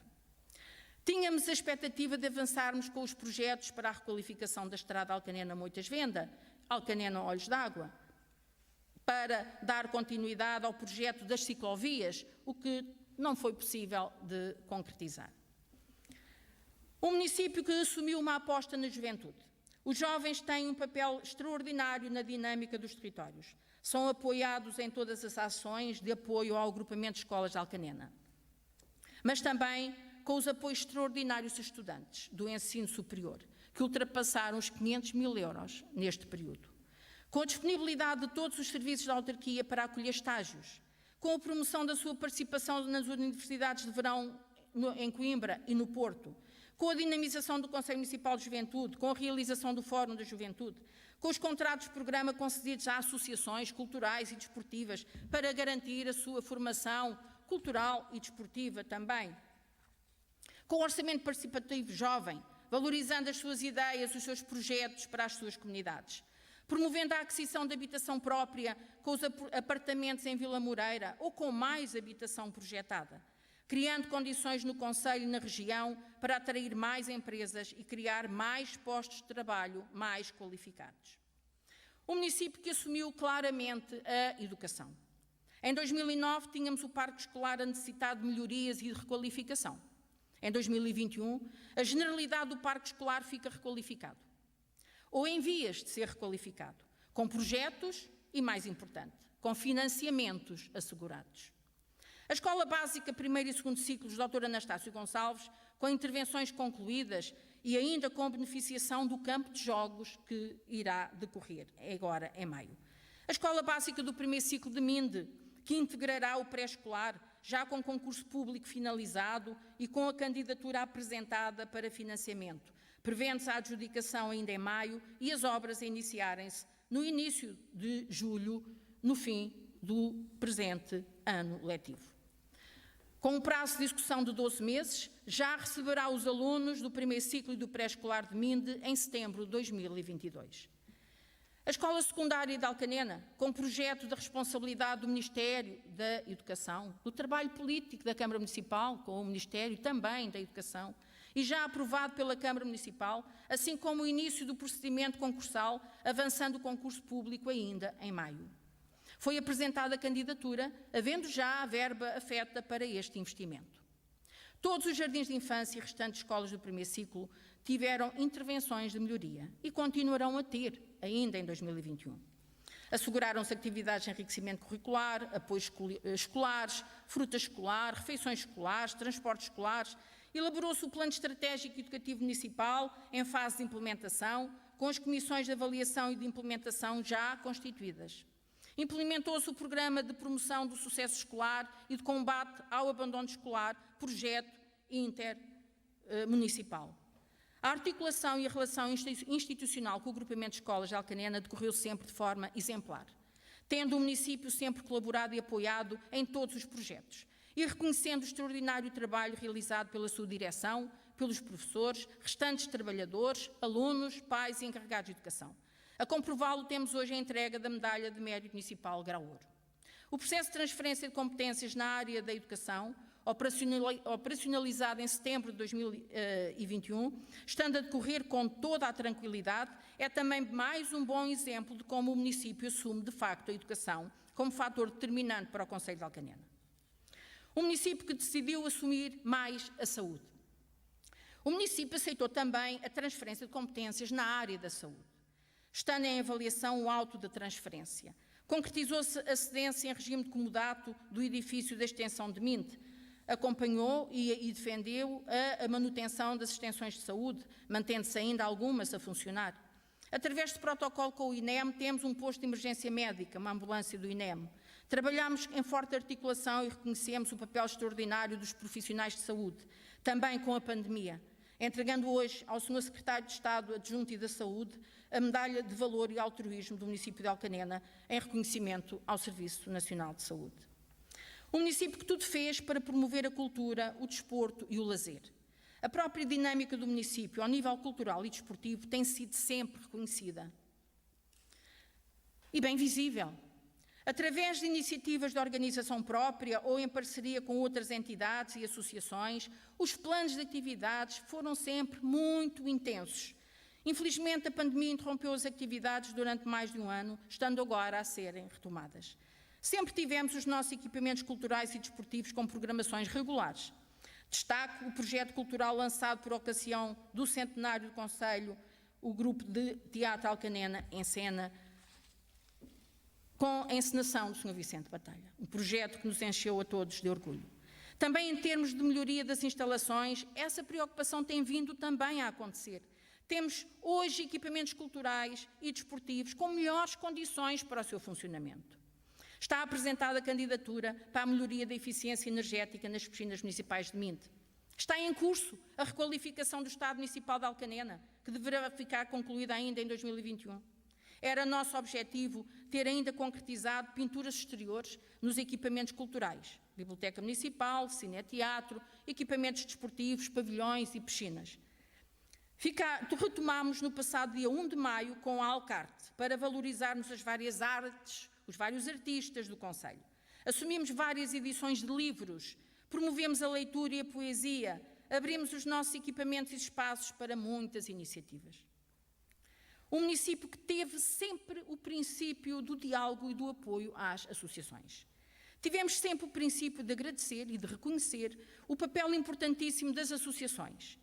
S1: Tínhamos a expectativa de avançarmos com os projetos para a requalificação da estrada Alcanena-Moitas-Venda, Alcanena-Olhos d'Água, para dar continuidade ao projeto das ciclovias, o que não foi possível de concretizar. Um município que assumiu uma aposta na juventude. Os jovens têm um papel extraordinário na dinâmica dos territórios. São apoiados em todas as ações de apoio ao agrupamento de escolas de Alcanena. Mas também com os apoios extraordinários a estudantes do ensino superior, que ultrapassaram os 500 mil euros neste período. Com a disponibilidade de todos os serviços da autarquia para acolher estágios, com a promoção da sua participação nas universidades de verão em Coimbra e no Porto, com a dinamização do Conselho Municipal de Juventude, com a realização do Fórum da Juventude, com os contratos de programa concedidos a associações culturais e desportivas para garantir a sua formação cultural e desportiva também, com o orçamento participativo jovem, valorizando as suas ideias, os seus projetos para as suas comunidades, promovendo a aquisição de habitação própria com os apartamentos em Vila Moreira ou com mais habitação projetada, criando condições no Concelho e na região para atrair mais empresas e criar mais postos de trabalho mais qualificados. Um município que assumiu claramente a educação. Em 2009 tínhamos o parque escolar a necessitar de melhorias e de requalificação. Em 2021, a generalidade do parque escolar fica requalificado, ou em vias de ser requalificado, com projetos e, mais importante, com financiamentos assegurados. A Escola Básica, primeiro e segundo ciclos, Dr. Anastácio Gonçalves, com intervenções concluídas e ainda com beneficiação do campo de jogos que irá decorrer agora em maio. A Escola Básica do primeiro ciclo de Minde, que integrará o pré-escolar, já com concurso público finalizado e com a candidatura apresentada para financiamento, prevendo-se a adjudicação ainda em maio e as obras a iniciarem-se no início de julho, no fim do presente ano letivo. Com um prazo de execução de 12 meses, já receberá os alunos do primeiro ciclo e do pré-escolar de Minde em setembro de 2022. A Escola Secundária de Alcanena, com projeto da responsabilidade do Ministério da Educação, do trabalho político da Câmara Municipal, com o Ministério também da Educação, e já aprovado pela Câmara Municipal, assim como o início do procedimento concursal, avançando o concurso público ainda em maio. Foi apresentada a candidatura, havendo já a verba afeta para este investimento. Todos os jardins de infância e restantes escolas do primeiro ciclo tiveram intervenções de melhoria e continuarão a ter, ainda em 2021. Asseguraram-se atividades de enriquecimento curricular, apoios escolares, fruta escolar, refeições escolares, transportes escolares. Elaborou-se o Plano Estratégico Educativo Municipal em fase de implementação, com as comissões de avaliação e de implementação já constituídas. Implementou-se o Programa de Promoção do Sucesso Escolar e de Combate ao Abandono Escolar, projeto intermunicipal. A articulação e a relação institucional com o agrupamento de escolas de Alcanena decorreu sempre de forma exemplar, tendo o município sempre colaborado e apoiado em todos os projetos e reconhecendo o extraordinário trabalho realizado pela sua direção, pelos professores, restantes trabalhadores, alunos, pais e encarregados de educação. A comprová-lo, temos hoje a entrega da Medalha de Mérito Municipal Grau Ouro. O processo de transferência de competências na área da educação, operacionalizado em setembro de 2021, estando a decorrer com toda a tranquilidade, é também mais um bom exemplo de como o município assume, de facto, a educação como fator determinante para o concelho de Alcanena. Um município que decidiu assumir mais a saúde. O município aceitou também a transferência de competências na área da saúde. Estando em avaliação o auto da transferência, concretizou-se a cedência em regime de comodato do edifício da extensão de Minte, acompanhou e defendeu a manutenção das extensões de saúde, mantendo-se ainda algumas a funcionar. Através de protocolo com o INEM, temos um posto de emergência médica, uma ambulância do INEM. Trabalhamos em forte articulação e reconhecemos o papel extraordinário dos profissionais de saúde, também com a pandemia, entregando hoje ao Sr. Secretário de Estado Adjunto e da Saúde a Medalha de Valor e Altruísmo do município de Alcanena em reconhecimento ao Serviço Nacional de Saúde. Um município que tudo fez para promover a cultura, o desporto e o lazer. A própria dinâmica do município, ao nível cultural e desportivo, tem sido sempre reconhecida e bem visível. Através de iniciativas de organização própria ou em parceria com outras entidades e associações, os planos de atividades foram sempre muito intensos. Infelizmente, a pandemia interrompeu as atividades durante mais de um ano, estando agora a serem retomadas. Sempre tivemos os nossos equipamentos culturais e desportivos com programações regulares. Destaco o projeto cultural lançado por ocasião do centenário do Concelho, o grupo de Teatro Alcanena em cena, com a encenação do Sr. Vicente Batalha, um projeto que nos encheu a todos de orgulho. Também em termos de melhoria das instalações, essa preocupação tem vindo também a acontecer. Temos hoje equipamentos culturais e desportivos com melhores condições para o seu funcionamento. Está apresentada a candidatura para a melhoria da eficiência energética nas piscinas municipais de Minte. Está em curso a requalificação do Estado Municipal de Alcanena, que deverá ficar concluída ainda em 2021. Era nosso objetivo ter ainda concretizado pinturas exteriores nos equipamentos culturais, Biblioteca Municipal, Cineteatro, equipamentos desportivos, pavilhões e piscinas. Retomámos no passado dia 1 de maio com a Alcarte, para valorizarmos as várias artes, os vários artistas do concelho. Assumimos várias edições de livros, promovemos a leitura e a poesia, abrimos os nossos equipamentos e espaços para muitas iniciativas. Um município que teve sempre o princípio do diálogo e do apoio às associações. Tivemos sempre o princípio de agradecer e de reconhecer o papel importantíssimo das associações,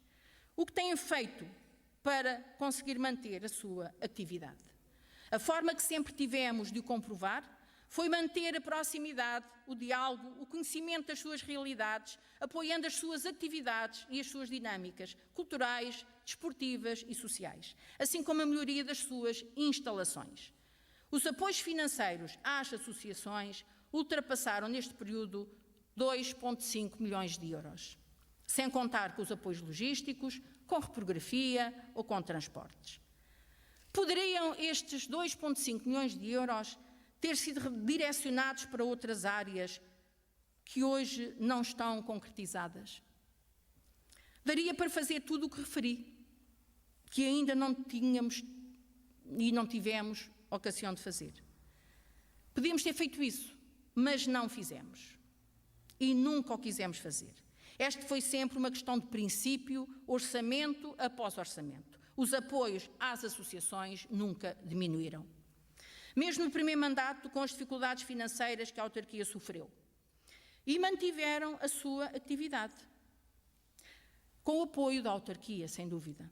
S1: o que têm feito para conseguir manter a sua atividade. A forma que sempre tivemos de o comprovar foi manter a proximidade, o diálogo, o conhecimento das suas realidades, apoiando as suas atividades e as suas dinâmicas culturais, desportivas e sociais, assim como a melhoria das suas instalações. Os apoios financeiros às associações ultrapassaram neste período 2,5 milhões de euros, sem contar com os apoios logísticos, com reprografia ou com transportes. Poderiam estes 2,5 milhões de euros ter sido direcionados para outras áreas que hoje não estão concretizadas? Daria para fazer tudo o que referi, que ainda não tínhamos e não tivemos ocasião de fazer. Podíamos ter feito isso, mas não fizemos. E nunca o quisemos fazer. Esta foi sempre uma questão de princípio, orçamento após orçamento. Os apoios às associações nunca diminuíram. Mesmo no primeiro mandato, com as dificuldades financeiras que a autarquia sofreu. E mantiveram a sua atividade. com o apoio da autarquia, sem dúvida.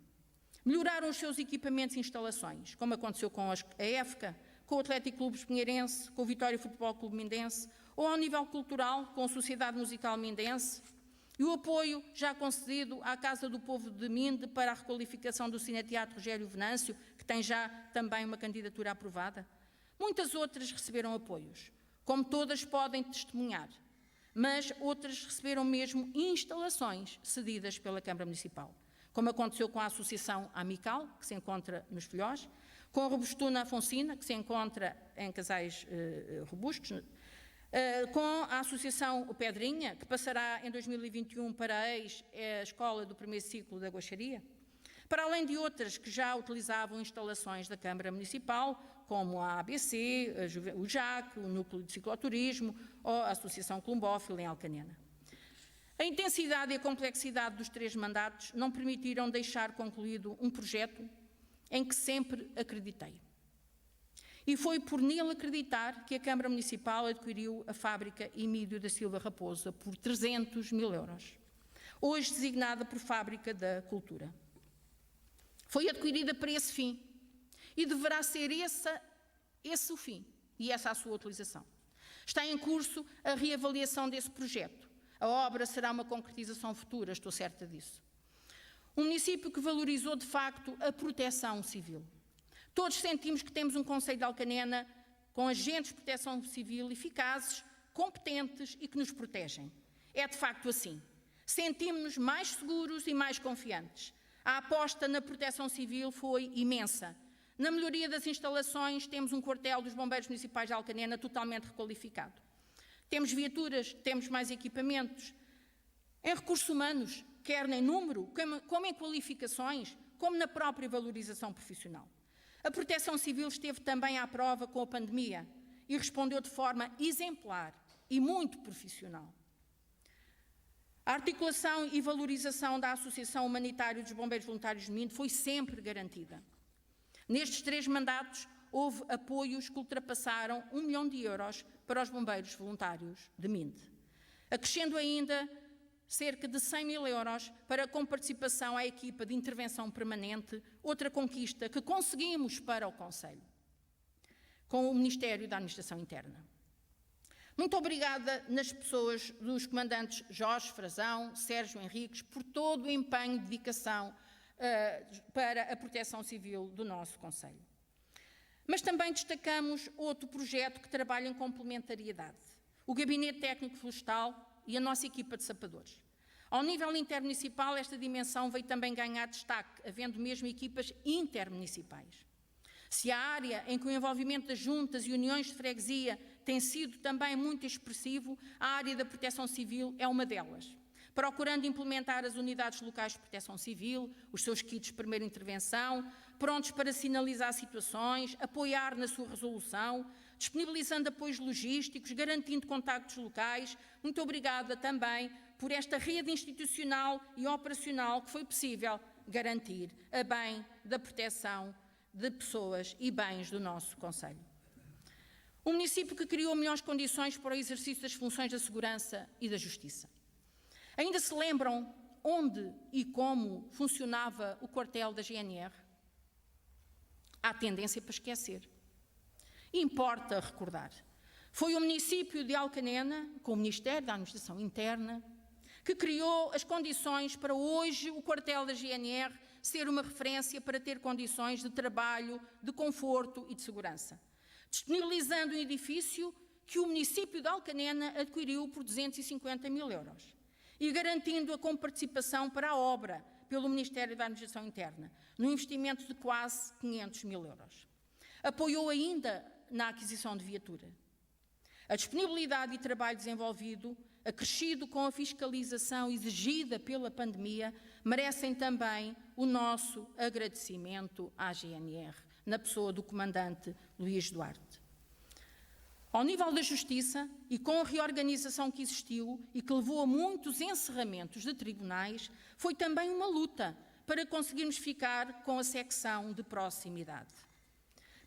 S1: Melhoraram os seus equipamentos e instalações, como aconteceu com a EFCA, com o Atlético Clube Pinheirense, com o Vitória Futebol Clube Mindense, ou ao nível cultural, com a Sociedade Musical Mindense, e o apoio já concedido à Casa do Povo de Minde para a requalificação do Cineteatro Rogério Venâncio, que tem já também uma candidatura aprovada. Muitas outras receberam apoios, como todas podem testemunhar, mas outras receberam mesmo instalações cedidas pela Câmara Municipal, como aconteceu com a Associação Amical, que se encontra nos Filhós, com a Robustuna Afonsina, que se encontra em Casais Robustos, com a Associação Pedrinha, que passará em 2021 para a Escola do primeiro ciclo da Guaxaria, para além de outras que já utilizavam instalações da Câmara Municipal, como a ABC, o JAC, o Núcleo de Cicloturismo ou a Associação Colombófila em Alcanena. A intensidade e a complexidade dos 3 mandatos não permitiram deixar concluído um projeto em que sempre acreditei. E foi por nele acreditar que a Câmara Municipal adquiriu a fábrica Emílio da Silva Raposa por 300 mil euros, hoje designada por Fábrica da Cultura. Foi adquirida para esse fim e deverá ser esse o fim e essa a sua utilização. Está em curso a reavaliação desse projeto. A obra será uma concretização futura, estou certa disso. Um município que valorizou de facto a proteção civil. Todos sentimos que temos um Conselho de Alcanena com agentes de proteção civil eficazes, competentes e que nos protegem. É de facto assim. Sentimos-nos mais seguros e mais confiantes. A aposta na proteção civil foi imensa. Na melhoria das instalações, temos um quartel dos Bombeiros Municipais de Alcanena totalmente requalificado. Temos viaturas, temos mais equipamentos. Em recursos humanos, quer em número, como em qualificações, como na própria valorização profissional. A Proteção Civil esteve também à prova com a pandemia e respondeu de forma exemplar e muito profissional. A articulação e valorização da Associação Humanitária dos Bombeiros Voluntários de Minde foi sempre garantida. Nestes 3 mandatos, houve apoios que ultrapassaram 1 milhão de euros para os bombeiros voluntários de Minde, acrescendo ainda cerca de 100 mil euros para com participação à equipa de intervenção permanente, outra conquista que conseguimos para o Conselho, com o Ministério da Administração Interna. Muito obrigada nas pessoas dos comandantes Jorge Frazão, Sérgio Henriques, por todo o empenho e dedicação para a proteção civil do nosso Conselho. Mas também destacamos outro projeto que trabalha em complementariedade, o Gabinete Técnico Florestal e a nossa equipa de sapadores. Ao nível intermunicipal, esta dimensão veio também ganhar destaque, havendo mesmo equipas intermunicipais. Se a área em que o envolvimento das juntas e uniões de freguesia tem sido também muito expressivo, a área da proteção civil é uma delas, procurando implementar as unidades locais de proteção civil, os seus kits de primeira intervenção, prontos para sinalizar situações, apoiar na sua resolução, disponibilizando apoios logísticos, garantindo contactos locais. Muito obrigada também por esta rede institucional e operacional que foi possível garantir a bem da proteção de pessoas e bens do nosso Conselho. Um município que criou melhores condições para o exercício das funções da segurança e da justiça. Ainda se lembram onde e como funcionava o quartel da GNR? Há tendência para esquecer. Importa recordar. Foi o município de Alcanena, com o Ministério da Administração Interna, que criou as condições para hoje o quartel da GNR ser uma referência para ter condições de trabalho, de conforto e de segurança, disponibilizando um edifício que o município de Alcanena adquiriu por 250 mil euros e garantindo a comparticipação para a obra pelo Ministério da Administração Interna, num investimento de quase 500 mil euros. Apoiou ainda na aquisição de viatura. A disponibilidade e trabalho desenvolvido, acrescido com a fiscalização exigida pela pandemia, merecem também o nosso agradecimento à GNR, na pessoa do comandante Luís Duarte. Ao nível da Justiça, e com a reorganização que existiu e que levou a muitos encerramentos de tribunais, foi também uma luta para conseguirmos ficar com a secção de proximidade.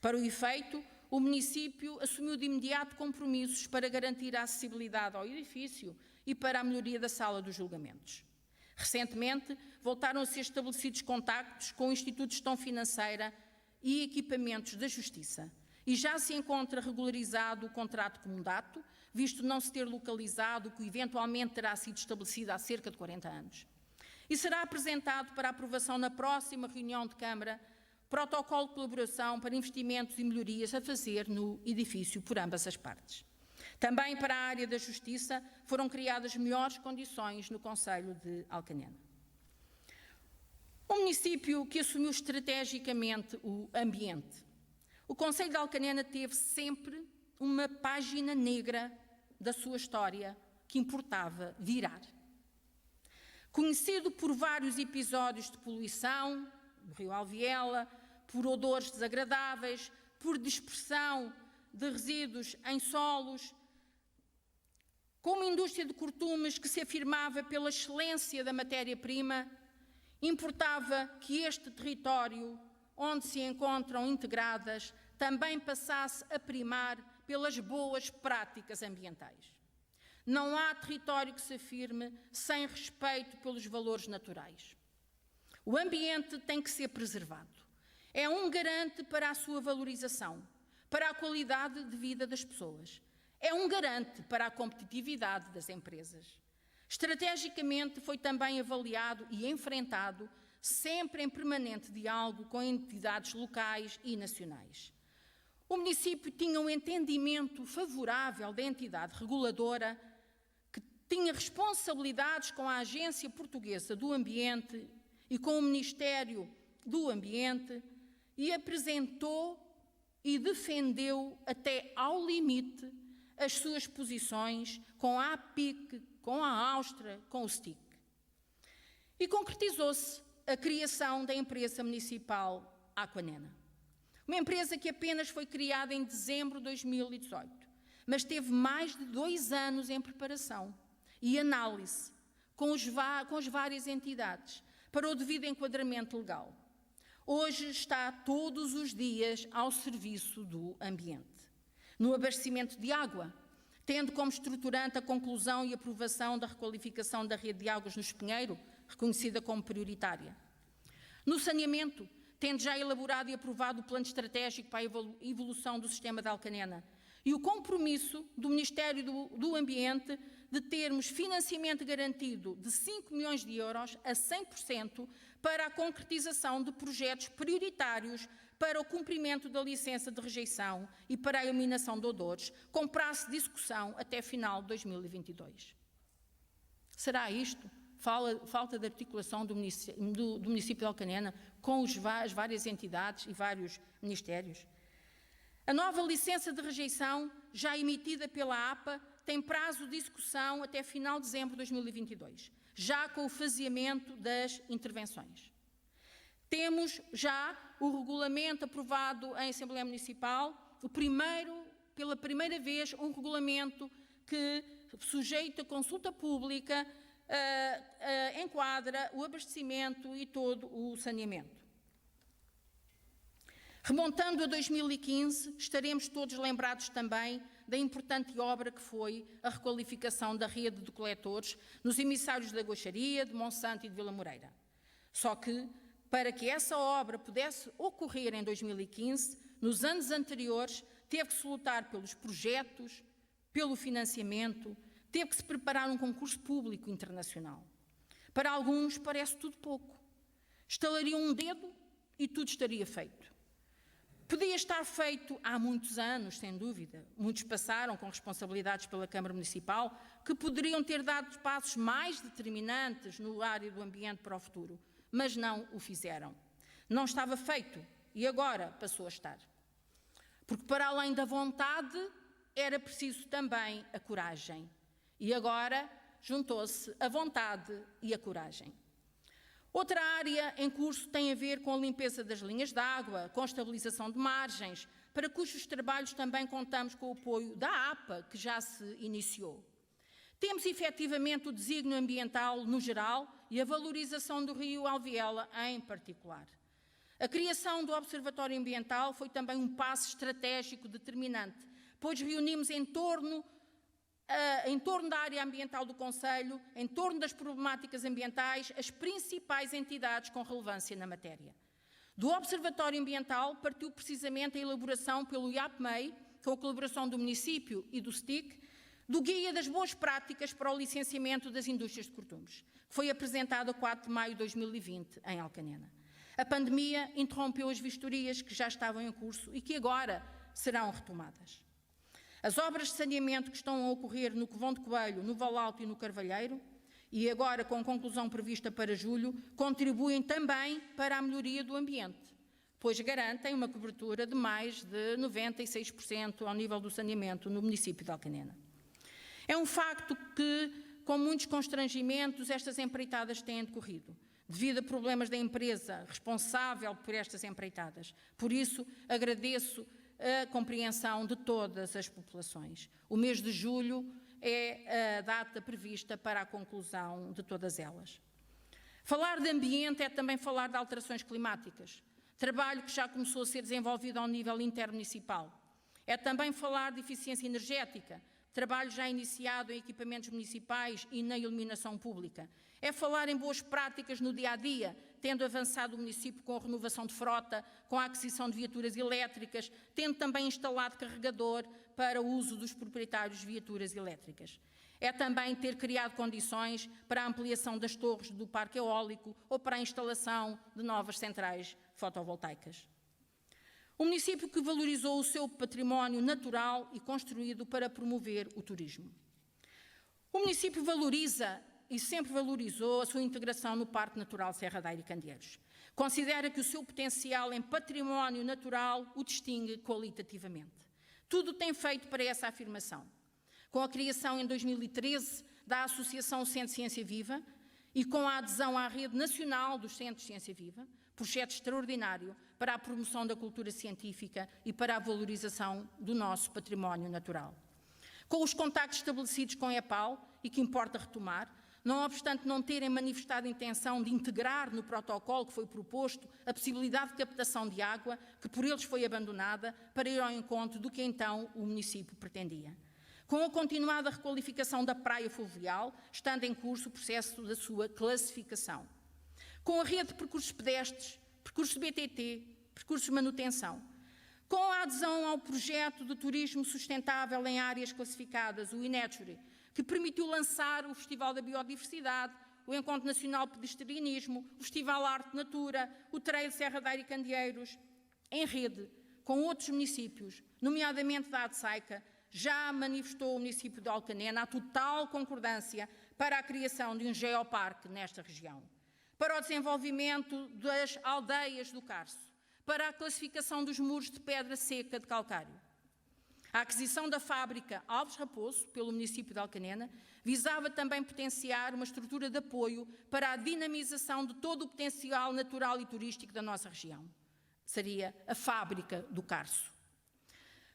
S1: Para o efeito, o município assumiu de imediato compromissos para garantir a acessibilidade ao edifício e para a melhoria da sala dos julgamentos. Recentemente, voltaram a ser estabelecidos contactos com o Instituto de Gestão Financeira e Equipamentos da Justiça e já se encontra regularizado o contrato comodato, visto não se ter localizado o que eventualmente terá sido estabelecido há cerca de 40 anos. E será apresentado para aprovação na próxima reunião de Câmara protocolo de colaboração para investimentos e melhorias a fazer no edifício por ambas as partes. Também para a área da Justiça foram criadas melhores condições no Concelho de Alcanena. Um município que assumiu estrategicamente o ambiente. O Concelho de Alcanena teve sempre uma página negra da sua história que importava virar. Conhecido por vários episódios de poluição, do rio Alviela, por odores desagradáveis, por dispersão de resíduos em solos, com uma indústria de cortumes que se afirmava pela excelência da matéria-prima, importava que este território, onde se encontram integradas, também passasse a primar pelas boas práticas ambientais. Não há território que se afirme sem respeito pelos valores naturais. O ambiente tem que ser preservado. É um garante para a sua valorização, para a qualidade de vida das pessoas. É um garante para a competitividade das empresas. Estrategicamente foi também avaliado e enfrentado, sempre em permanente diálogo com entidades locais e nacionais. O município tinha um entendimento favorável da entidade reguladora, que tinha responsabilidades com a Agência Portuguesa do Ambiente e com o Ministério do Ambiente, e apresentou e defendeu até ao limite as suas posições com a APIC, com a Áustria, com o STIC. E concretizou-se a criação da empresa municipal Aquanena. Uma empresa que apenas foi criada em dezembro de 2018, mas teve mais de 2 anos em preparação e análise com as várias entidades para o devido enquadramento legal. Hoje está todos os dias ao serviço do ambiente. No abastecimento de água, tendo como estruturante a conclusão e aprovação da requalificação da rede de águas no Espinheiro, reconhecida como prioritária. No saneamento, tendo já elaborado e aprovado o plano estratégico para a evolução do sistema de Alcanena e o compromisso do Ministério do Ambiente de termos financiamento garantido de 5 milhões de euros a 100% para a concretização de projetos prioritários para o cumprimento da licença de rejeição e para a eliminação de odores, com prazo de execução até final de 2022. Será isto? Falta de articulação do município de Alcanena com as várias entidades e vários ministérios? A nova licença de rejeição, já emitida pela APA, tem prazo de execução até final de dezembro de 2022, já com o faseamento das intervenções. Temos já o regulamento aprovado em Assembleia Municipal, pela primeira vez, um regulamento que, sujeito a consulta pública, enquadra o abastecimento e todo o saneamento. Remontando a 2015, estaremos todos lembrados também da importante obra que foi a requalificação da rede de coletores nos emissários da Goixaria, de Monsanto e de Vila Moreira. Só que, para que essa obra pudesse ocorrer em 2015, nos anos anteriores, teve que se lutar pelos projetos, pelo financiamento, teve que se preparar um concurso público internacional. Para alguns parece tudo pouco. Estalariam um dedo e tudo estaria feito. Podia estar feito há muitos anos, sem dúvida. Muitos passaram com responsabilidades pela Câmara Municipal que poderiam ter dado passos mais determinantes no área do ambiente para o futuro, mas não o fizeram. Não estava feito e agora passou a estar. Porque para além da vontade, era preciso também a coragem. E agora juntou-se a vontade e a coragem. Outra área em curso tem a ver com a limpeza das linhas de água, com a estabilização de margens, para cujos trabalhos também contamos com o apoio da APA, que já se iniciou. Temos efetivamente o desígnio ambiental no geral e a valorização do rio Alviela em particular. A criação do Observatório Ambiental foi também um passo estratégico determinante, pois reunimos em torno em torno da área ambiental do Conselho, em torno das problemáticas ambientais, as principais entidades com relevância na matéria. Do Observatório Ambiental partiu precisamente a elaboração pelo IAPMEI, com a colaboração do município e do STIC, do Guia das Boas Práticas para o Licenciamento das Indústrias de Cortumes, que foi apresentado a 4 de maio de 2020 em Alcanena. A pandemia interrompeu as vistorias que já estavam em curso e que agora serão retomadas. As obras de saneamento que estão a ocorrer no Covão de Coelho, no Val Alto e no Carvalheiro, e agora com conclusão prevista para julho, contribuem também para a melhoria do ambiente, pois garantem uma cobertura de mais de 96% ao nível do saneamento no município de Alcanena. É um facto que, com muitos constrangimentos, estas empreitadas têm decorrido, devido a problemas da empresa responsável por estas empreitadas. Por isso, agradeço a compreensão de todas as populações. O mês de julho é a data prevista para a conclusão de todas elas. Falar de ambiente é também falar de alterações climáticas, trabalho que já começou a ser desenvolvido ao nível intermunicipal. É também falar de eficiência energética, trabalho já iniciado em equipamentos municipais e na iluminação pública. É falar em boas práticas no dia-a-dia, tendo avançado o município com a renovação de frota, com a aquisição de viaturas elétricas, tendo também instalado carregador para o uso dos proprietários de viaturas elétricas. É também ter criado condições para a ampliação das torres do parque eólico ou para a instalação de novas centrais fotovoltaicas. Um município que valorizou o seu património natural e construído para promover o turismo. O município valoriza e sempre valorizou a sua integração no Parque Natural Serra da Aire e Candeeiros. Considera que o seu potencial em património natural o distingue qualitativamente. Tudo tem feito para essa afirmação. Com a criação em 2013 da Associação Centro Ciência Viva e com a adesão à Rede Nacional dos Centros de Ciência Viva, projeto extraordinário para a promoção da cultura científica e para a valorização do nosso património natural. Com os contactos estabelecidos com a EPAL, e que importa retomar, não obstante não terem manifestado a intenção de integrar no protocolo que foi proposto a possibilidade de captação de água, que por eles foi abandonada, para ir ao encontro do que então o município pretendia. Com a continuada requalificação da praia fluvial, estando em curso o processo da sua classificação. Com a rede de percursos pedestres, percursos BTT, percursos de manutenção. Com a adesão ao projeto de turismo sustentável em áreas classificadas, o iNature, que permitiu lançar o Festival da Biodiversidade, o Encontro Nacional de Pedestrianismo, o Festival Arte Natura, o Trail Serra da Aire e Candeeiros, em rede com outros municípios, nomeadamente da ADSAICA, já manifestou o município de Alcanena a total concordância para a criação de um geoparque nesta região, para o desenvolvimento das aldeias do Carso, para a classificação dos muros de pedra seca de calcário. A aquisição da fábrica Alves Raposo, pelo município de Alcanena, visava também potenciar uma estrutura de apoio para a dinamização de todo o potencial natural e turístico da nossa região. Seria a fábrica do Carso.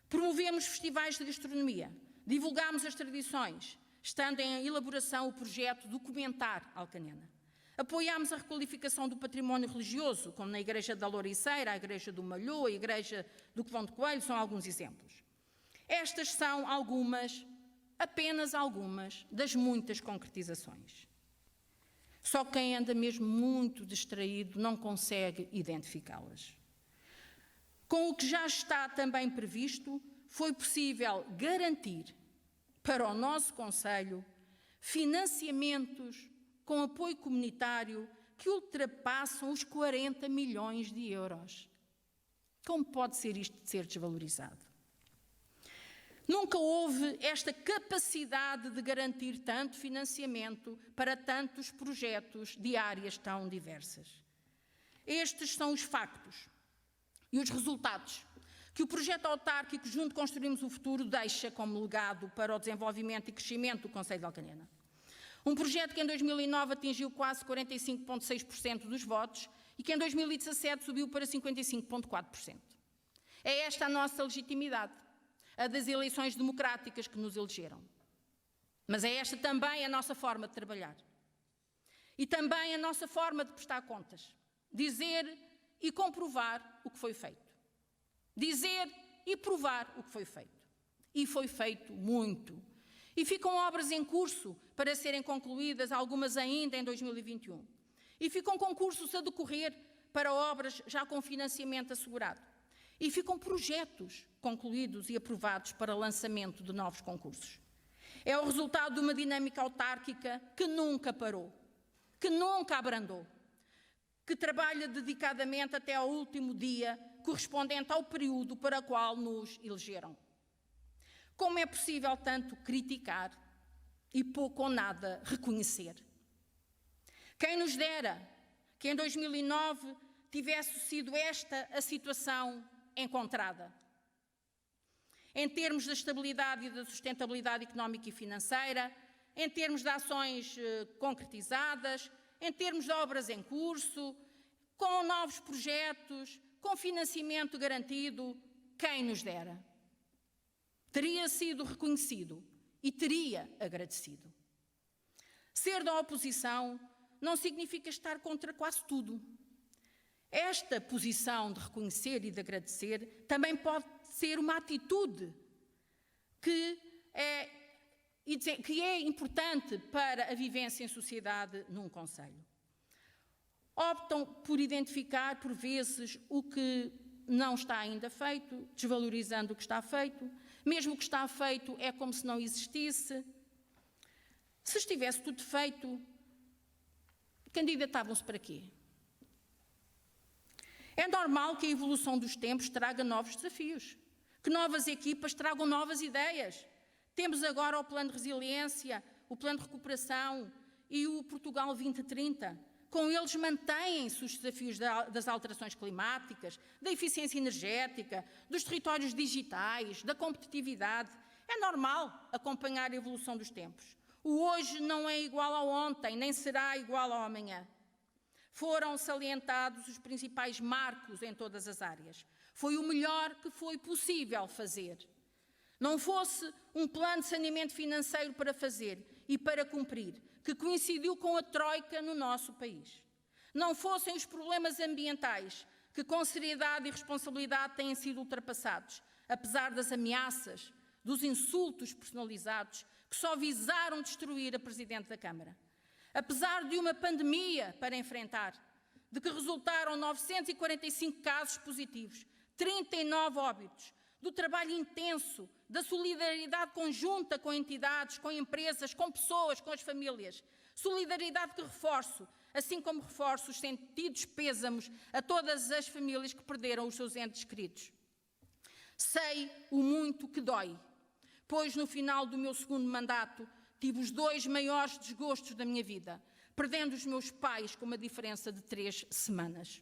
S1: Promovemos festivais de gastronomia, divulgámos as tradições, estando em elaboração o projeto Documentar Alcanena. Apoiámos a requalificação do património religioso, como na Igreja da Louriceira, a Igreja do Malhô, a Igreja do Covão de Coelho, são alguns exemplos. Estas são algumas, apenas algumas, das muitas concretizações. Só quem anda mesmo muito distraído não consegue identificá-las. Com o que já está também previsto, foi possível garantir para o nosso Conselho financiamentos com apoio comunitário que ultrapassam os 40 milhões de euros. Como pode ser isto de ser desvalorizado? Nunca houve esta capacidade de garantir tanto financiamento para tantos projetos de áreas tão diversas. Estes são os factos e os resultados que o projeto autárquico Junto Construímos o Futuro deixa como legado para o desenvolvimento e crescimento do Concelho de Alcanena. Um projeto que em 2009 atingiu quase 45,6% dos votos e que em 2017 subiu para 55,4%. É esta a nossa legitimidade, a das eleições democráticas que nos elegeram. Mas é esta também a nossa forma de trabalhar. E também a nossa forma de prestar contas. Dizer e comprovar o que foi feito. Dizer e provar o que foi feito. E foi feito muito. E ficam obras em curso para serem concluídas, algumas ainda em 2021. E ficam concursos a decorrer para obras já com financiamento assegurado. E ficam projetos concluídos e aprovados para lançamento de novos concursos. É o resultado de uma dinâmica autárquica que nunca parou, que nunca abrandou, que trabalha dedicadamente até ao último dia correspondente ao período para o qual nos elegeram. Como é possível tanto criticar e pouco ou nada reconhecer? Quem nos dera que em 2009 tivesse sido esta a situação encontrada. Em termos da estabilidade e da sustentabilidade económica e financeira, em termos de ações concretizadas, em termos de obras em curso, com novos projetos, com financiamento garantido, quem nos dera? Teria sido reconhecido e teria agradecido. Ser da oposição não significa estar contra quase tudo. Esta posição de reconhecer e de agradecer também pode ser uma atitude que é importante para a vivência em sociedade num concelho. Optam por identificar, por vezes, o que não está ainda feito, desvalorizando o que está feito. Mesmo o que está feito é como se não existisse. Se estivesse tudo feito, candidatavam-se para quê? É normal que a evolução dos tempos traga novos desafios, que novas equipas tragam novas ideias. Temos agora o Plano de Resiliência, o Plano de Recuperação e o Portugal 2030. Com eles mantêm-se os desafios das alterações climáticas, da eficiência energética, dos territórios digitais, da competitividade. É normal acompanhar a evolução dos tempos. O hoje não é igual ao ontem, nem será igual ao amanhã. Foram salientados os principais marcos em todas as áreas. Foi o melhor que foi possível fazer. Não fosse um plano de saneamento financeiro para fazer e para cumprir, que coincidiu com a troika no nosso país. Não fossem os problemas ambientais, que com seriedade e responsabilidade têm sido ultrapassados, apesar das ameaças, dos insultos personalizados, que só visaram destruir a Presidente da Câmara. Apesar de uma pandemia para enfrentar, de que resultaram 945 casos positivos, 39 óbitos, do trabalho intenso, da solidariedade conjunta com entidades, com empresas, com pessoas, com as famílias. Solidariedade que reforço, assim como reforço os sentidos pêsamos a todas as famílias que perderam os seus entes queridos. Sei o muito que dói, pois no final do meu segundo mandato tive os 2 maiores desgostos da minha vida, perdendo os meus pais com uma diferença de 3 semanas.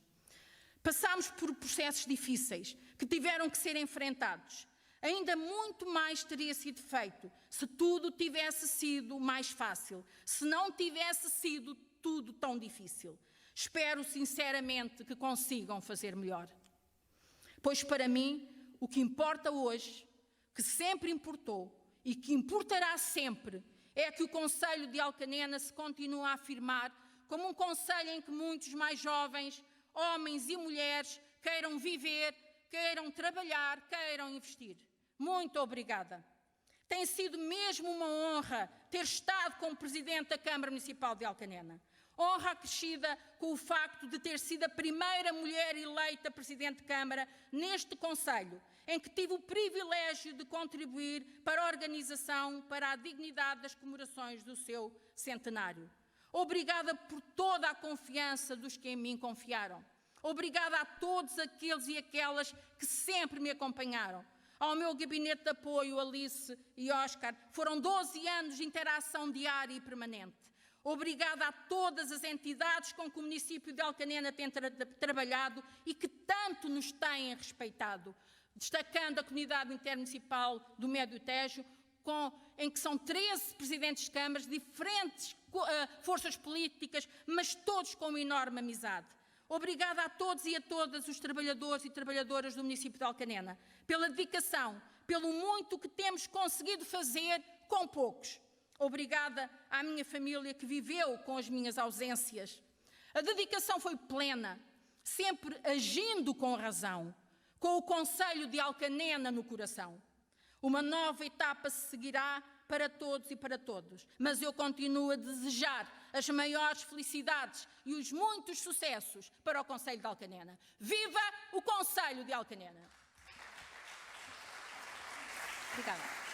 S1: Passámos por processos difíceis que tiveram que ser enfrentados. Ainda muito mais teria sido feito se tudo tivesse sido mais fácil, se não tivesse sido tudo tão difícil. Espero sinceramente que consigam fazer melhor. Pois para mim, o que importa hoje, que sempre importou e que importará sempre, é que o Concelho de Alcanena se continua a afirmar como um concelho em que muitos mais jovens, homens e mulheres, queiram viver, queiram trabalhar, queiram investir. Muito obrigada. Tem sido mesmo uma honra ter estado como Presidente da Câmara Municipal de Alcanena. Honra acrescida com o facto de ter sido a primeira mulher eleita Presidente de Câmara neste concelho, em que tive o privilégio de contribuir para a organização, para a dignidade das comemorações do seu centenário. Obrigada por toda a confiança dos que em mim confiaram. Obrigada a todos aqueles e aquelas que sempre me acompanharam. Ao meu gabinete de apoio, Alice e Oscar, foram 12 anos de interação diária e permanente. Obrigada a todas as entidades com que o município de Alcanena tem trabalhado e que tanto nos têm respeitado, destacando a comunidade intermunicipal do Médio Tejo, em que são 13 presidentes de câmaras, diferentes forças políticas, mas todos com uma enorme amizade. Obrigada a todos e a todas os trabalhadores e trabalhadoras do município de Alcanena, pela dedicação, pelo muito que temos conseguido fazer com poucos. Obrigada à minha família que viveu com as minhas ausências. A dedicação foi plena, sempre agindo com razão, com o Concelho de Alcanena no coração. Uma nova etapa se seguirá para todos e para todos, mas eu continuo a desejar as maiores felicidades e os muitos sucessos para o Concelho de Alcanena. Viva o Concelho de Alcanena! Obrigada.